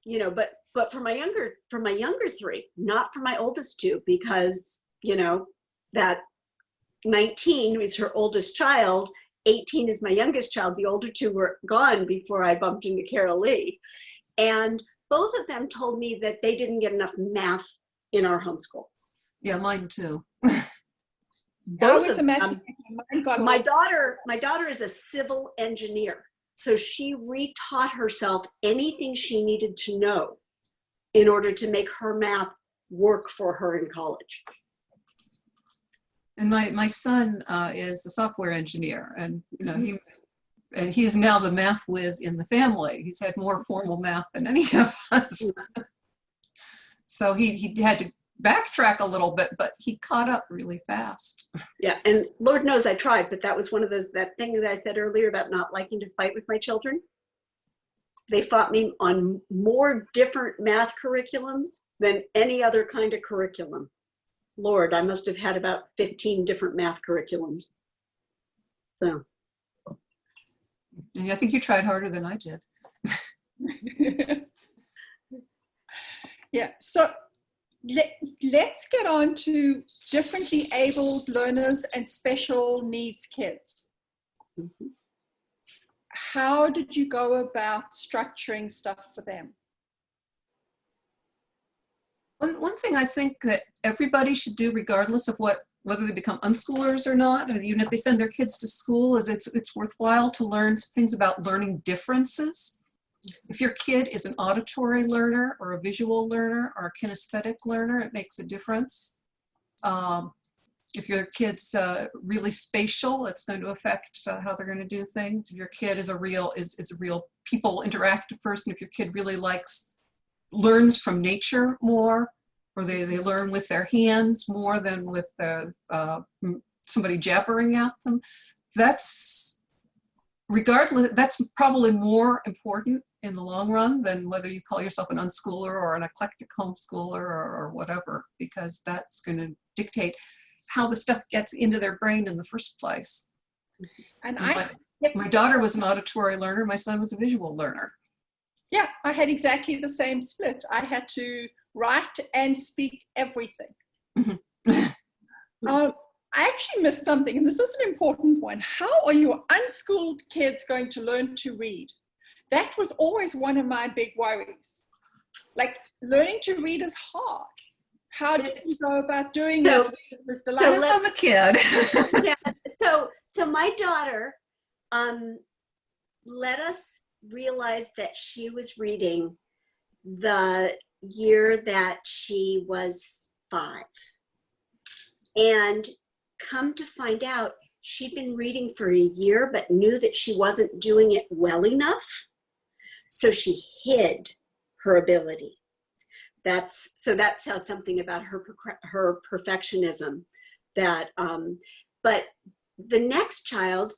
you know, but for my younger 3, not for my oldest 2, because, you know, that 19 is her oldest child, 18 is my youngest child. The older two were gone before I bumped into Carolee. And both of them told me that they didn't get enough math in our homeschool. Yeah, mine too. Both of them. My My daughter is a civil engineer. So she retaught herself anything she needed to know in order to make her math work for her in college. And my son is a software engineer, and you know he's now the math whiz in the family. He's had more formal math than any of us. So he had to backtrack a little bit, but he caught up really fast. Yeah, and Lord knows I tried, but that was one of that thing that I said earlier about not liking to fight with my children. They fought me on more different math curriculums than any other kind of curriculum. Lord, I must have had about 15 different math curriculums. So. And I think you tried harder than I did. Yeah, so let's get on to differently abled learners and special needs kids. Mm-hmm. How did you go about structuring stuff for them? One thing I think that everybody should do, regardless of whether they become unschoolers or not, and even if they send their kids to school, is it's worthwhile to learn some things about learning differences. If your kid is an auditory learner or a visual learner or a kinesthetic learner, it makes a difference. If your kid's really spatial, it's going to affect how they're going to do things. If your kid is a real people interactive person, if your kid really learns from nature more, or they learn with their hands more than with somebody jabbering at them, that's probably more important in the long run than whether you call yourself an unschooler or an eclectic homeschooler or whatever, because that's going to dictate how the stuff gets into their brain in the first place. And my daughter was an auditory learner. My son was a visual learner. Yeah, I had exactly the same split. I had to write and speak everything. I actually missed something, and this is an important one. How are your unschooled kids going to learn to read? That was always one of my big worries. Like, learning to read is hard. How did you go about doing that, Mr. Lyle? I'm a kid. Yeah. So my daughter let us realize that she was reading the year that she was 5. And come to find out, she'd been reading for a year, but knew that she wasn't doing it well enough. So she hid her ability. So that tells something about her perfectionism. But the next child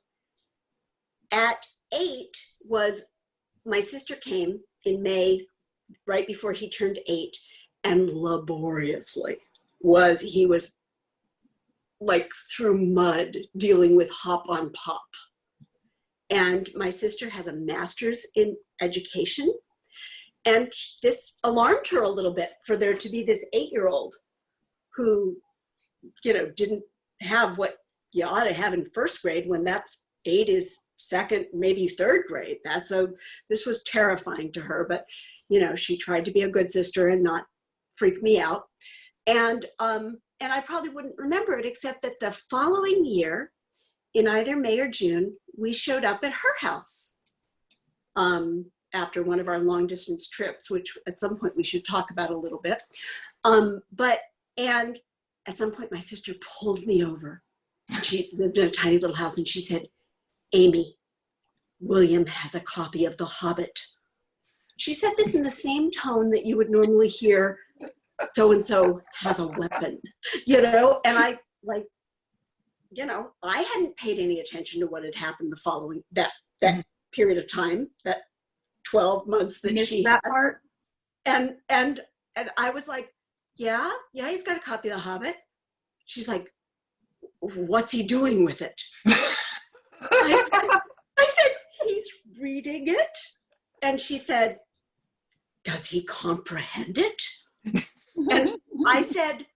at 8 was, my sister came in May, right before he turned 8, and laboriously he was like through mud dealing with hop on pop. And my sister has a master's in education. And this alarmed her a little bit, for there to be this 8-year-old who, didn't have what you ought to have in first grade, when 8 is second, maybe third grade. This was terrifying to her, but she tried to be a good sister and not freak me out. And I probably wouldn't remember it, except that the following year, in either May or June, we showed up at her house after one of our long distance trips, which at some point we should talk about a little bit. And at some point my sister pulled me over. She lived in a tiny little house, and she said, "Amy, William has a copy of The Hobbit." She said this in the same tone that you would normally hear so-and-so has a weapon, and I I hadn't paid any attention to what had happened the following, that period of time, that 12 months that she that had. part. And I was like, yeah, he's got a copy of The Hobbit. She's like, what's he doing with it? I said, he's reading it. And she said, does he comprehend it? And I said,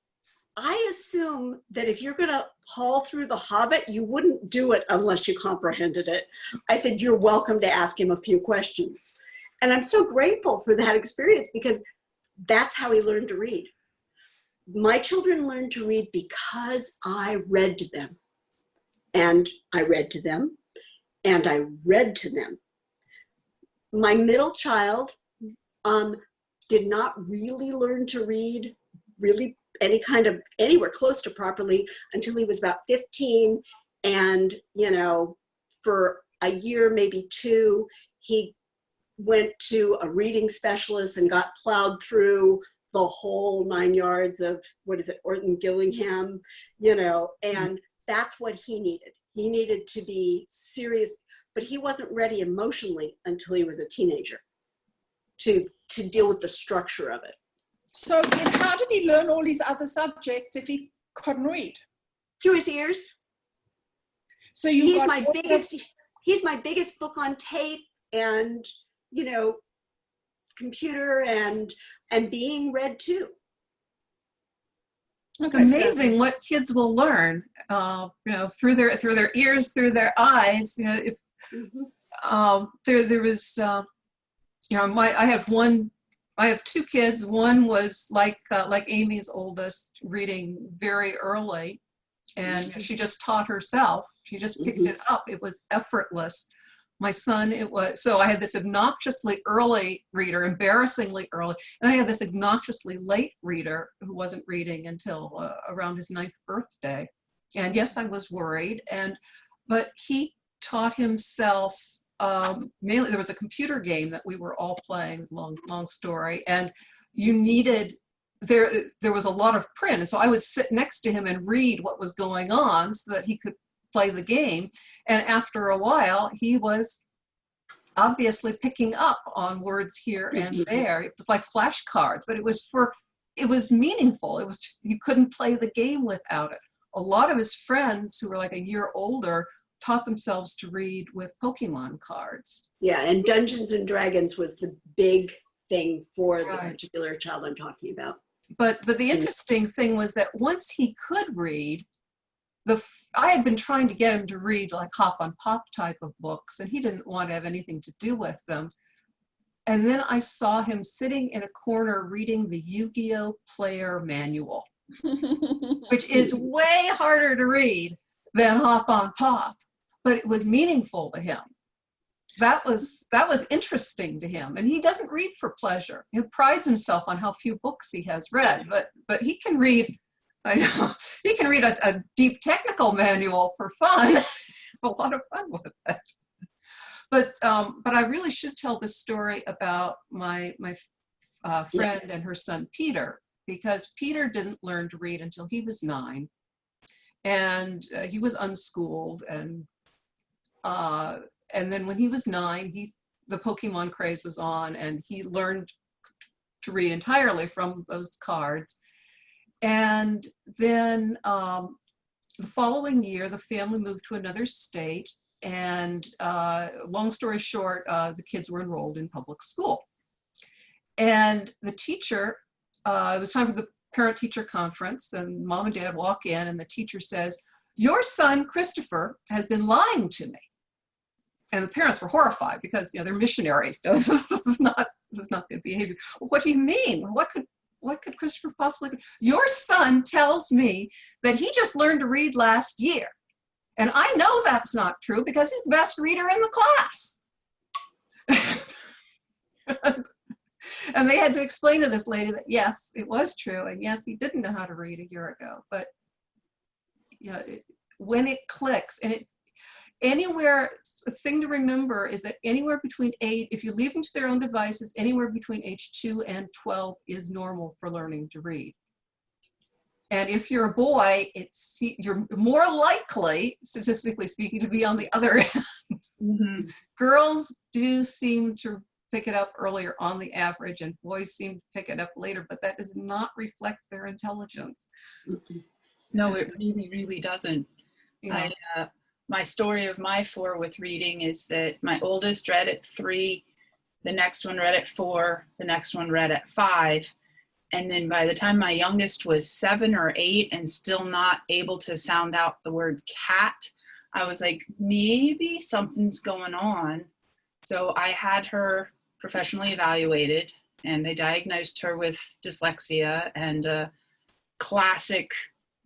I assume that if you're going to haul through The Hobbit, you wouldn't do it unless you comprehended it. I said, you're welcome to ask him a few questions. And I'm so grateful for that experience because that's how he learned to read. My children learned to read because I read to them. And I read to them. And I read to them. My middle child did not really learn to read really anywhere close to properly until he was about 15. And, for a year, maybe two, he went to a reading specialist and got plowed through the whole 9 yards of, Orton Gillingham, and that's what he needed. He needed to be serious, but he wasn't ready emotionally until he was a teenager to deal with the structure of it. So then how did he learn all these other subjects if he couldn't read? Through his ears. So he's my biggest book on tape and, computer and being read to. It's amazing what kids will learn, through their ears, through their eyes. If there was, I have two kids. One was like Amy's oldest, reading very early, and she just taught herself. She just picked it up. It was effortless. My son, so I had this obnoxiously early reader, embarrassingly early, and then I had this obnoxiously late reader who wasn't reading until around his 9th birthday. And yes, I was worried, but he taught himself. Mainly, there was a computer game that we were all playing, long story, and you needed, there was a lot of print, and so I would sit next to him and read what was going on so that he could play the game. And after a while, he was obviously picking up on words here and there. It was like flashcards, but it was meaningful. It was just, you couldn't play the game without it. A lot of his friends who were like a year older taught themselves to read with Pokemon cards. Yeah, and Dungeons and Dragons was the big thing for the particular child I'm talking about. But the interesting thing was that once he could read, I had been trying to get him to read like Hop on Pop type of books, and he didn't want to have anything to do with them. And then I saw him sitting in a corner reading the Yu-Gi-Oh! Player Manual, which is way harder to read than Hop on Pop, but it was meaningful to him. That was interesting to him, and he doesn't read for pleasure. He prides himself on how few books he has read, but he can read. I know he can read a deep technical manual for fun. A lot of fun with it. But I really should tell this story about my friend and her son Peter, because Peter didn't learn to read until he was 9, and he was unschooled, and then when he was 9, the Pokemon craze was on, and he learned to read entirely from those cards. And then the following year, the family moved to another state, and long story short, the kids were enrolled in public school. And the teacher, it was time for the parent-teacher conference, and mom and dad walk in, and the teacher says, "Your son, Christopher, has been lying to me." And the parents were horrified because they're missionaries. This is not good behavior. Well, what do you mean? What could Christopher possibly be? Your son tells me that he just learned to read last year. And I know that's not true because he's the best reader in the class. And they had to explain to this lady that yes, it was true. And yes, he didn't know how to read a year ago. But when it clicks, and anywhere, a thing to remember is that anywhere between if you leave them to their own devices, anywhere between age 2 and 12 is normal for learning to read. And if you're a boy, you're more likely, statistically speaking, to be on the other end. Mm-hmm. Girls do seem to pick it up earlier on the average, and boys seem to pick it up later, but that does not reflect their intelligence. No, it really, really doesn't. Yeah. My story of my 4 with reading is that my oldest read at 3, the next one read at 4, the next one read at 5. And then by the time my youngest was 7 or 8 and still not able to sound out the word cat, I was like, maybe something's going on. So I had her professionally evaluated, and they diagnosed her with dyslexia and a classic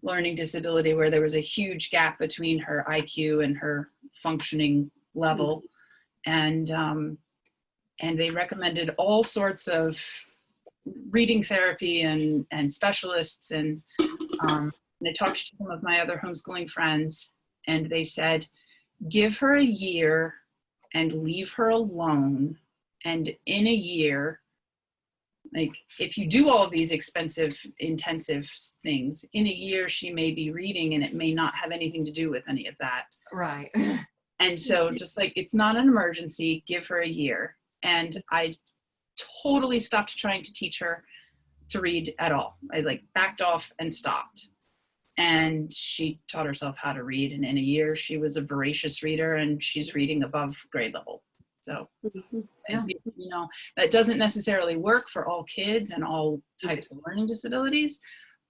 learning disability where there was a huge gap between her IQ and her functioning level. And they recommended all sorts of reading therapy and specialists. And I talked to some of my other homeschooling friends, and they said, give her a year and leave her alone. And in a year, like if you do all of these expensive, intensive things, in a year she may be reading and it may not have anything to do with any of that. Right. And so just like, it's not an emergency, give her a year. And I totally stopped trying to teach her to read at all. I like backed off and stopped. And she taught herself how to read. And in a year, she was a voracious reader, and she's reading above grade level. So, Yeah. you know, that doesn't necessarily work for all kids and all types of learning disabilities,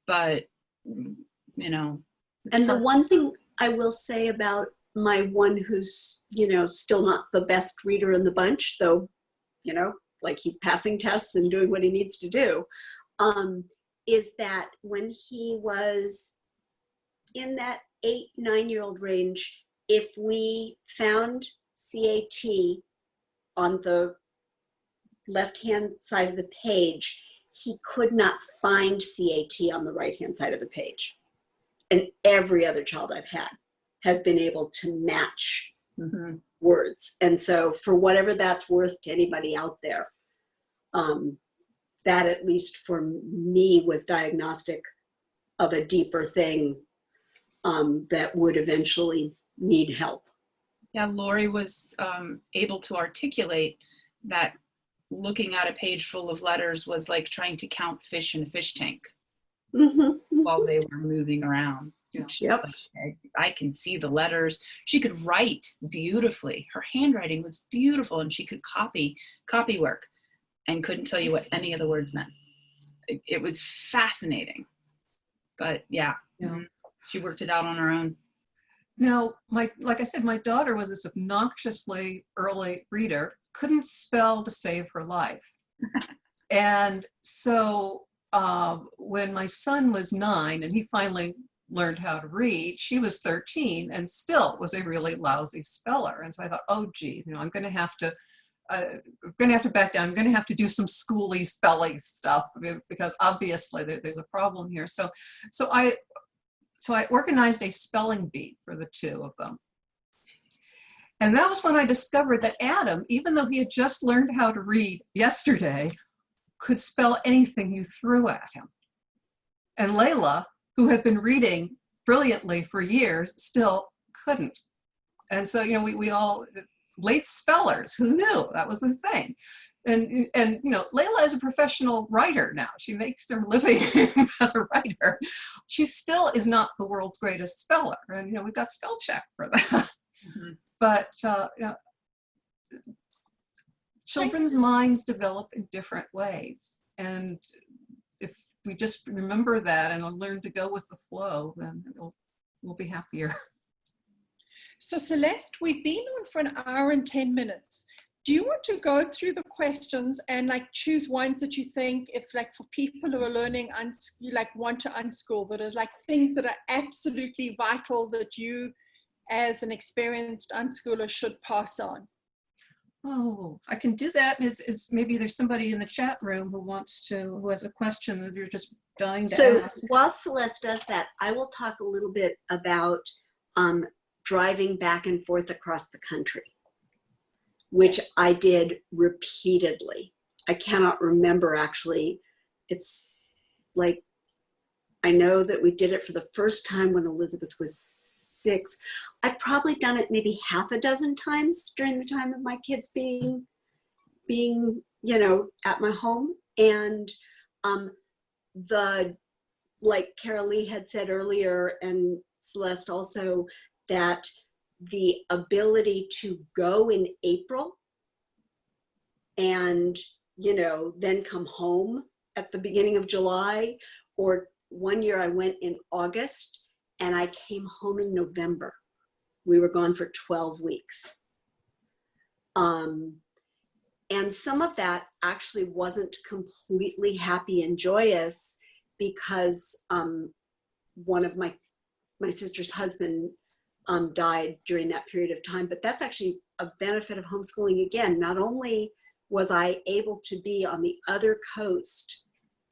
but, you know. And the one thing I will say about my one who's, you know, still not the best reader in the bunch, though, you know, like he's passing tests and doing what he needs to do, is that when he was in that 8-9-year-old range, if we found CAT on the left-hand side of the page, he could not find CAT on the right-hand side of the page. And every other child I've had has been able to match words. And so for whatever that's worth to anybody out there, that at least for me was diagnostic of a deeper thing that would eventually need help. Yeah, Lori was able to articulate that looking at a page full of letters was like trying to count fish in a fish tank while they were moving around. Yep. Like, I can see the letters. She could write beautifully. Her handwriting was beautiful, and she could copy work and couldn't tell you what any of the words meant. It was fascinating. But yeah. She worked it out on her own. Now, like I said, my daughter was this obnoxiously early reader, couldn't spell to save her life. And so when my son was 9 and he finally learned how to read, she was 13 and still was a really lousy speller. And so I thought, oh, geez, you know, I'm going to have to back down. I'm going to have to do some schooly spelling stuff because obviously there's a problem here. So I organized a spelling bee for the two of them. And that was when I discovered that Adam, even though he had just learned how to read yesterday, could spell anything you threw at him. And Layla, who had been reading brilliantly for years, still couldn't. And so, you know, we all, late spellers, who knew that was the thing. And you know, Layla is a professional writer now. She makes her living as a writer. She still is not the world's greatest speller. And, you know, we've got spell check for that. But, you know, children's minds develop in different ways. And if we just remember that and learn to go with the flow, then we'll be happier. So Celeste, we've been on for an hour and 10 minutes. Do you want to go through the questions and like choose ones that you think, if like for people who are learning, you like want to unschool, that are like things that are absolutely vital that you as an experienced unschooler should pass on? Oh, I can do that. Is maybe there's somebody in the chat room who has a question that you're just dying to ask. So while Celeste does that, I will talk a little bit about driving back and forth across the country, which I did repeatedly. I cannot remember actually. It's like, I know that we did it for the first time when Elizabeth was 6. I've probably done it maybe half a dozen times during the time of my kids being, you know, at my home. And like Carolee had said earlier, and Celeste also, that the ability to go in April and, you know, then come home at the beginning of July, or one year I went in August and I came home in November. We were gone for 12 weeks. And some of that actually wasn't completely happy and joyous, because one of my sister's husband died during that period of time. But that's actually a benefit of homeschooling. Again, not only was I able to be on the other coast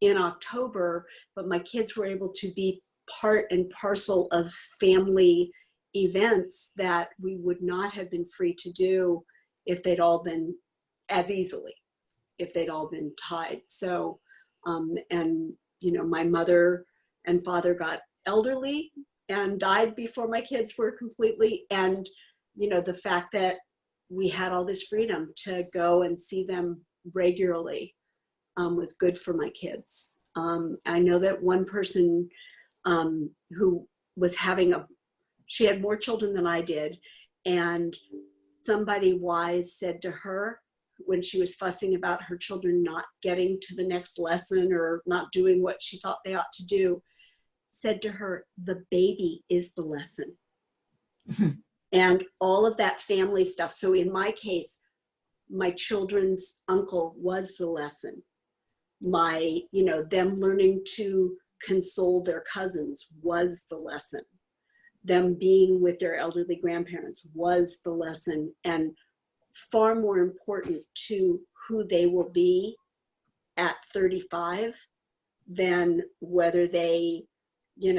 in October, but my kids were able to be part and parcel of family events that we would not have been free to do if they'd all been as easily, if they'd all been tied. So, and, you know, my mother and father got elderly and died before my kids were completely, and, you know, the fact that we had all this freedom to go and see them regularly was good for my kids. I know that one person who was she had more children than I did, and somebody wise said to her, when she was fussing about her children not getting to the next lesson or not doing what she thought they ought to do, said to her, the baby is the lesson. And all of that family stuff. So in my case, my children's uncle was the lesson. My, you know, them learning to console their cousins was the lesson. Them being with their elderly grandparents was the lesson. And far more important to who they will be at 35 than whether they, you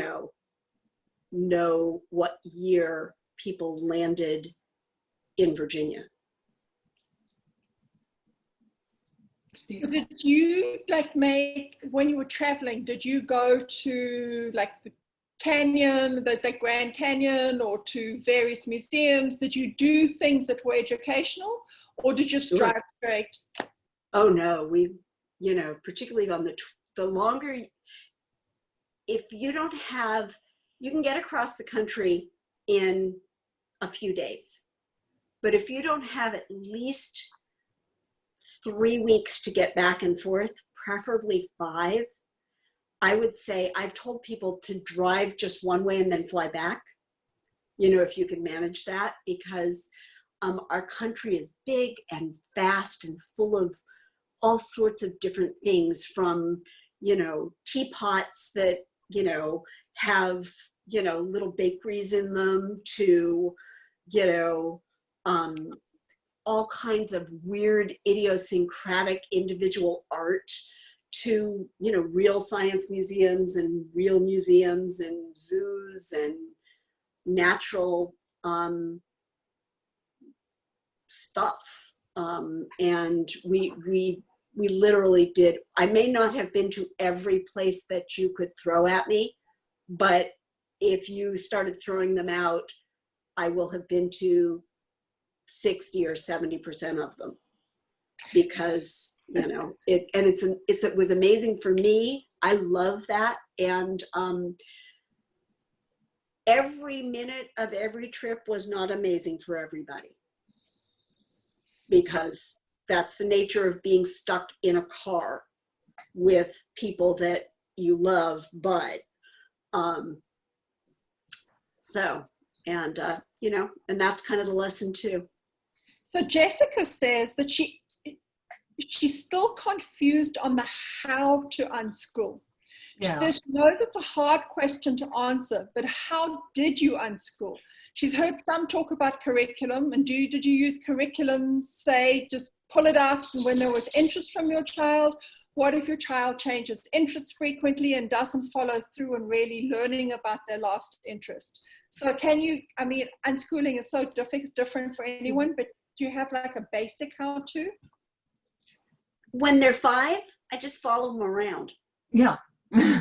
know what year people landed in Virginia. Did you when you were traveling, did you go to like the canyon, the Grand Canyon, or to various museums? Did you do things that were educational, or did you just drive straight? Oh no, we, you know, particularly on the longer, if you don't have, you can get across the country in a few days, but if you don't have at least 3 weeks to get back and forth, preferably 5, I would say, I've told people to drive just one way and then fly back, you know, if you can manage that, because our country is big and vast and full of all sorts of different things, from, you know, teapots that, you know, have, you know, little bakeries in them, to, you know, all kinds of weird idiosyncratic individual art, to, you know, real science museums and real museums and zoos and natural stuff. And we literally did, I may not have been to every place that you could throw at me, but if you started throwing them out, I will have been to 60 or 70% of them, because, you know, it was amazing for me. I love that. And every minute of every trip was not amazing for everybody, because that's the nature of being stuck in a car with people that you love. But you know, and that's kind of the lesson too. So Jessica says that she's still confused on the how to unschool. She says she knows it's a hard question to answer, but how did you unschool? She's heard some talk about curriculum, and did you use curriculum, say, just pull it out when there was interest from your child? What if your child changes interests frequently and doesn't follow through and really learning about their last interest? So can you, I mean, unschooling is so different for anyone, but do you have like a basic how to? When they're 5, I just follow them around. Yeah.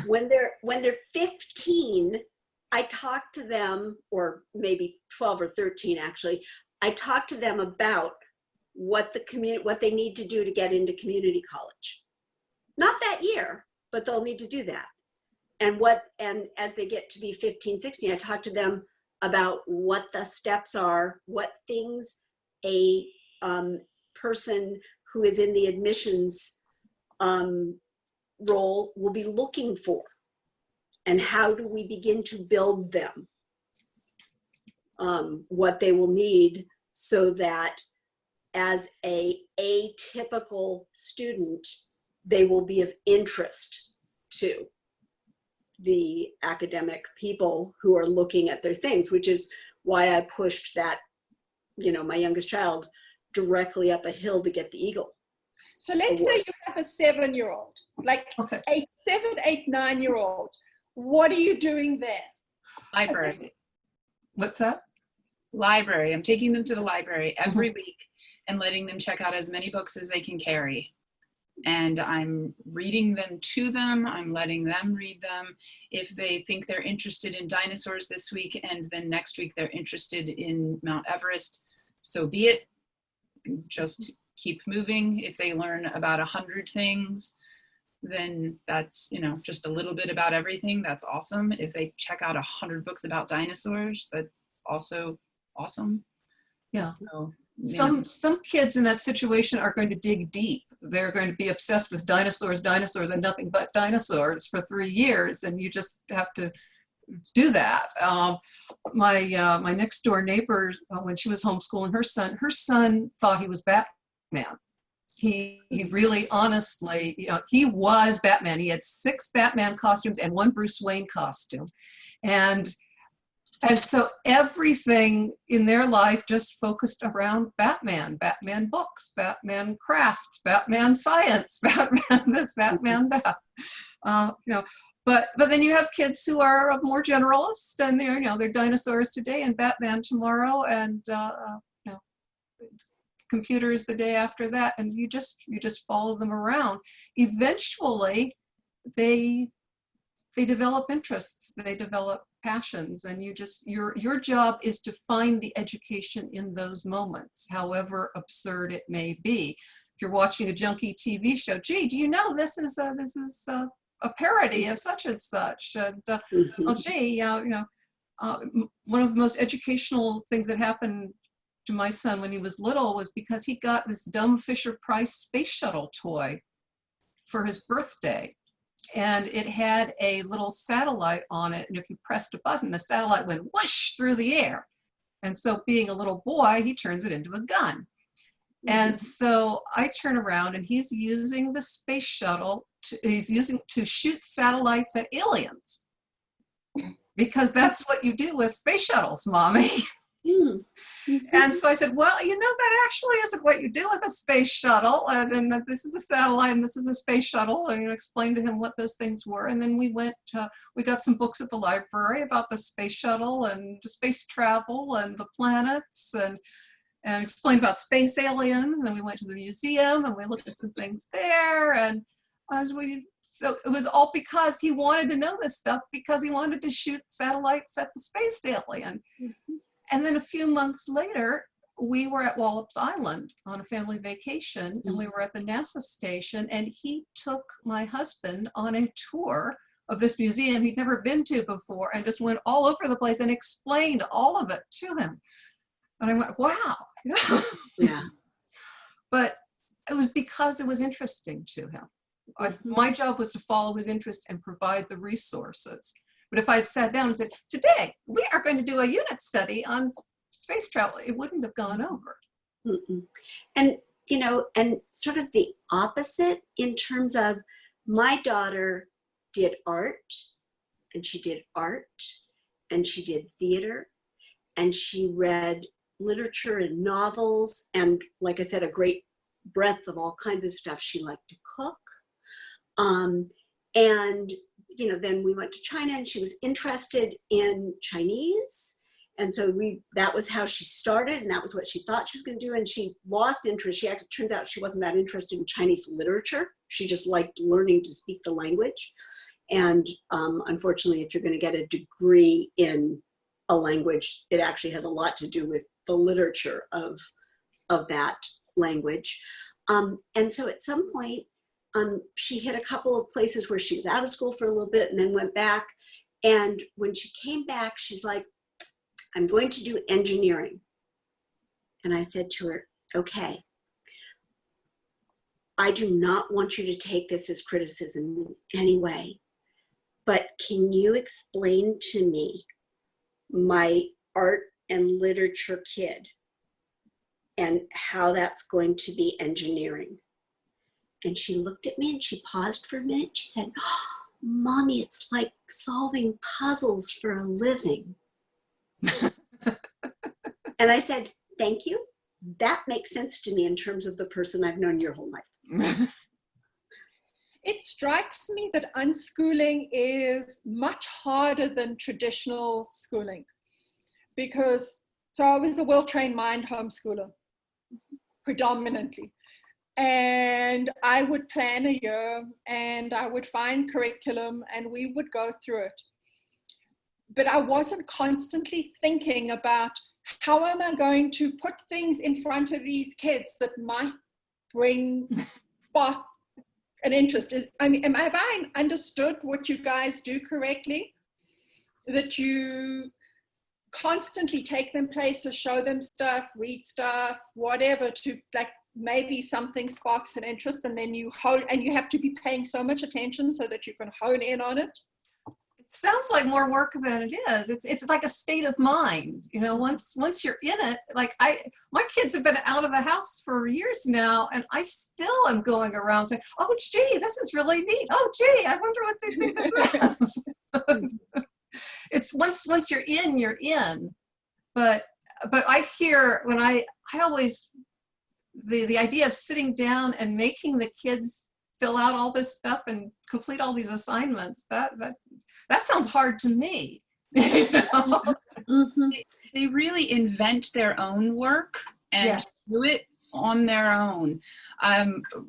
When they're 15, I talk to them, or maybe 12 or 13 actually, I talk to them about what they need to do to get into community college. Not that year, but they'll need to do that. And as they get to be 15, 16, I talk to them about what the steps are, what things a person who is in the admissions role will be looking for, and how do we begin to build them, what they will need, so that as a atypical student, they will be of interest to the academic people who are looking at their things, which is why I pushed that, you know, my youngest child directly up a hill to get the Eagle. So let's say you have a 7-year-old, like Okay. a 7, 8, 9-year-old. What are you doing there? Library. What's that? Library. I'm taking them to the library every week and letting them check out as many books as they can carry. And I'm reading them to them. I'm letting them read them. If they think they're interested in dinosaurs this week and then next week they're interested in Mount Everest, so be it. Just keep moving. If they learn about 100 things, then that's, you know, just a little bit about everything. That's awesome. If they check out 100 books about dinosaurs, that's also awesome. Yeah. So, yeah. Some kids in that situation are going to dig deep. They're going to be obsessed with dinosaurs, and nothing but dinosaurs for 3 years, and you just have to do that. My next door neighbor, when she was homeschooling her son thought he was Batman. He really, honestly, you know, he was Batman. He had 6 Batman costumes and 1 Bruce Wayne costume, and so everything in their life just focused around Batman, Batman books, Batman crafts, Batman science, Batman this, Batman that. You know, but then you have kids who are more generalist, and they're, you know, they're dinosaurs today and Batman tomorrow, and you know, computers the day after that, and you just follow them around. Eventually, they develop interests, they develop passions, and your job is to find the education in those moments, however absurd it may be. If you're watching a junky TV show, gee, do you know this is a parody of such and such? And oh, gee, you know, one of the most educational things that happened to my son when he was little was because he got this dumb Fisher-Price space shuttle toy for his birthday. And it had a little satellite on it, and if you pressed a button, the satellite went whoosh through the air. And so, being a little boy, he turns it into a gun. And so I turn around, and he's using the space shuttle to shoot satellites at aliens, because that's what you do with space shuttles, Mommy. And so I said, well, you know, that actually isn't what you do with a space shuttle, and this is a satellite and this is a space shuttle, and you explained to him what those things were. And then we got some books at the library about the space shuttle and space travel and the planets, and explained about space aliens. And we went to the museum and we looked at some things there, and so it was all because he wanted to know this stuff, because he wanted to shoot satellites at the space alien. And then a few months later, we were at Wallops Island on a family vacation, and we were at the NASA station, and he took my husband on a tour of this museum he'd never been to before, and just went all over the place and explained all of it to him. And I went, wow. Yeah. But it was because it was interesting to him. My job was to follow his interest and provide the resources. But if I had sat down and said, today we are going to do a unit study on space travel, it wouldn't have gone over. And, you know, and sort of the opposite in terms of, my daughter did art, and she did art, and she did theater, and she read literature and novels, and, like I said, a great breadth of all kinds of stuff. She liked to cook. And, you know, then we went to China, and she was interested in Chinese. And so that was how she started, and that was what she thought she was going to do. And she lost interest. It turned out she wasn't that interested in Chinese literature. She just liked learning to speak the language. And unfortunately, if you're going to get a degree in a language, it actually has a lot to do with the literature of that language. And so at some point, she hit a couple of places where she was out of school for a little bit and then went back. And when she came back, she's like, I'm going to do engineering. And I said to her, okay, I do not want you to take this as criticism in any way, but can you explain to me my art and literature kid and how that's going to be engineering? And she looked at me and she paused for a minute. She said, oh, Mommy, it's like solving puzzles for a living. And I said, thank you. That makes sense to me in terms of the person I've known your whole life. It strikes me that unschooling is much harder than traditional schooling because, so I was a well-trained mind homeschooler, predominantly. And I would plan a year and I would find curriculum and we would go through it. But I wasn't constantly thinking about how am I going to put things in front of these kids that might bring spark an interest. I mean, have I understood what you guys do correctly? That you constantly take them places, show them stuff, read stuff, whatever, to like maybe something sparks an interest, and then you have to be paying so much attention so that you can hone in on it. It sounds like more work than it is. It's like a state of mind, you know. Once you're in it, like my kids have been out of the house for years now, and I still am going around saying, "Oh, gee, this is really neat. Oh, gee, I wonder what they think of this." It's once you're in, you're in. But I hear when I always the idea of sitting down and making the kids fill out all this stuff and complete all these assignments, that sounds hard to me. You know? Mm-hmm. They really invent their own work and Yes. do it on their own.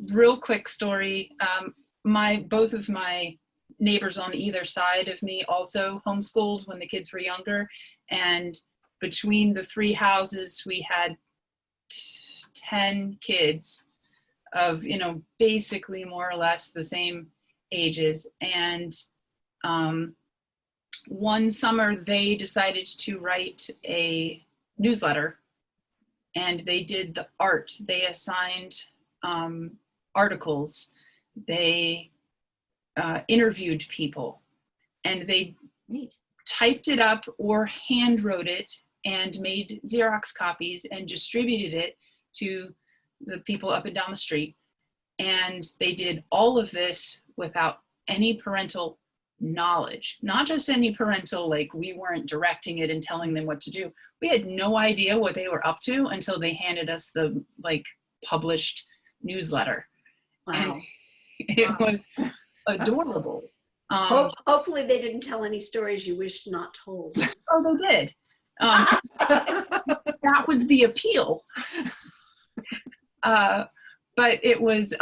Real quick story. Both of my neighbors on either side of me also homeschooled when the kids were younger, and between the three houses we had 10 kids of, you know, basically more or less the same ages. And one summer they decided to write a newsletter, and they did the art. They assigned articles. They interviewed people, and they typed it up or hand wrote it and made Xerox copies and distributed it to the people up and down the street. And they did all of this without any parental knowledge, not just any parental, like we weren't directing it and telling them what to do. We had no idea what they were up to until they handed us the like published newsletter. Wow. And it was adorable. Hopefully they didn't tell any stories you wished not told. Oh, they did. That was the appeal. But it was,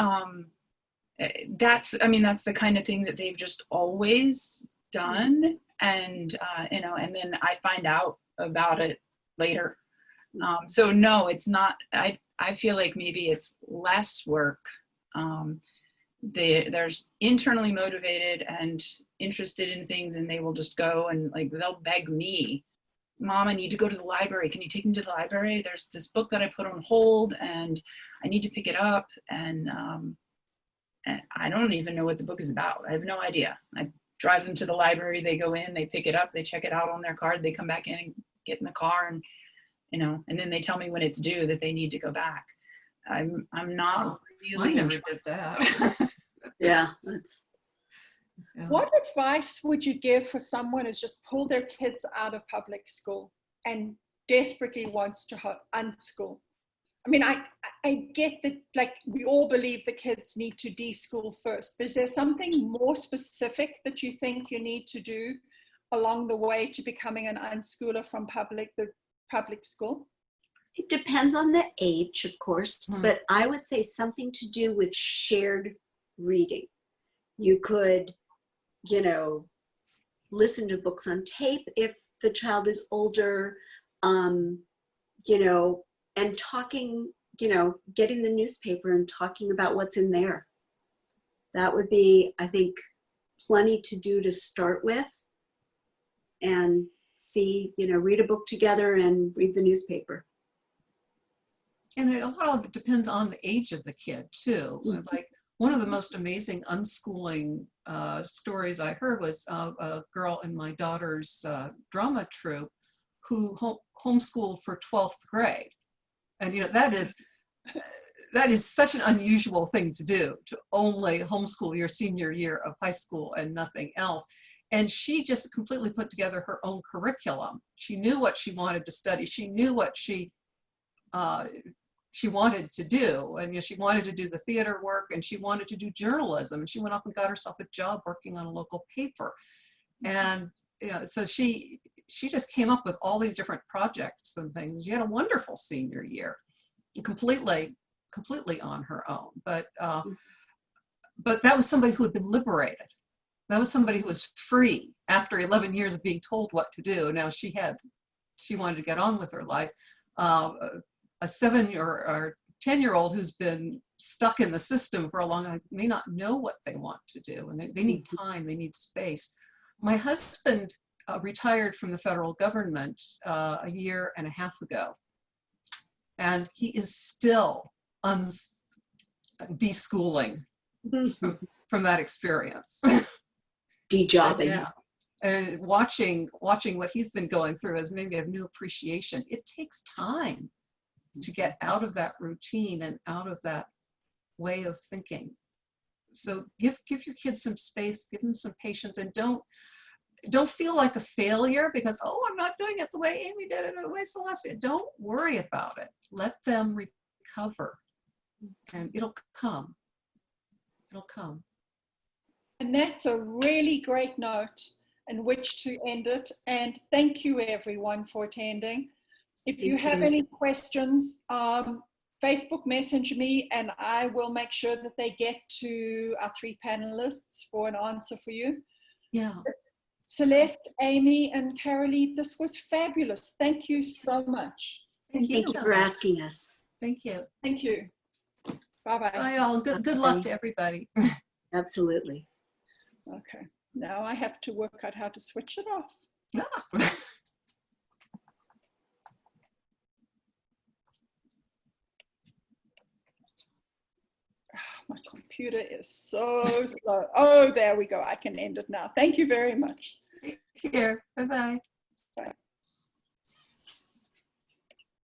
that's the kind of thing that they've just always done. And, you know, and then I find out about it later. So no, it's not, I feel like maybe it's less work. There's internally motivated and interested in things, and they will just go and like, they'll beg me, Mom, I need to go to the library. Can you take me to the library? There's this book that I put on hold and I need to pick it up. And I don't even know what the book is about. I have no idea. I drive them to the library, they go in, they pick it up, they check it out on their card, they come back in and get in the car, and, you know, and then they tell me when it's due that they need to go back. I'm not really. I never did that. Yeah. What advice would you give for someone who's just pulled their kids out of public school and desperately wants to unschool? I mean, I get that, like, we all believe the kids need to de-school first, but is there something more specific that you think you need to do along the way to becoming an unschooler from the public school? It depends on the age, of course, but I would say something to do with shared reading. You could, you know, listen to books on tape if the child is older, you know, and talking, you know, getting the newspaper and talking about what's in there. That would be, I think, plenty to do to start with, and see, you know, read a book together and read the newspaper. And a lot of it depends on the age of the kid too. Mhm. Like one of the most amazing unschooling stories I heard was a girl in my daughter's drama troupe who homeschooled for 12th grade. And you know, that is such an unusual thing to do, to only homeschool your senior year of high school and nothing else. And she just completely put together her own curriculum. She knew what she wanted to study. She knew what she wanted to do. And you know, she wanted to do the theater work, and she wanted to do journalism. And she went off and got herself a job working on a local paper. And you know, so she just came up with all these different projects and things. She had a wonderful senior year, completely on her own. But that was somebody who had been liberated. That was somebody who was free after 11 years of being told what to do. Now she wanted to get on with her life. A 7 or 10-year-old who's been stuck in the system for a long time may not know what they want to do, and they need time, they need space. My husband retired from the federal government a year and a half ago, and he is still deschooling from that experience. De-jobbing. Yeah. And watching what he's been going through has made me have new appreciation. It takes time to get out of that routine and out of that way of thinking. So give your kids some space, give them some patience, and don't feel like a failure because, oh, I'm not doing it the way Amy did it or the way Celeste did. Don't worry about it. Let them recover, and it'll come. It'll come. And that's a really great note in which to end it. And thank you everyone for attending. If you have any questions, Facebook message me and I will make sure that they get to our 3 panelists for an answer for you. Yeah. Celeste, Amy, and Carolee, this was fabulous. Thank you so much. Thank you Thank you for asking us. Thank you. Thank you. Bye-bye. Bye all. Good luck to everybody. Absolutely. Okay, now I have to work out how to switch it off. Yeah. My computer is so slow. Oh, there we go. I can end it now. Thank you very much. Here. Bye-bye. Bye.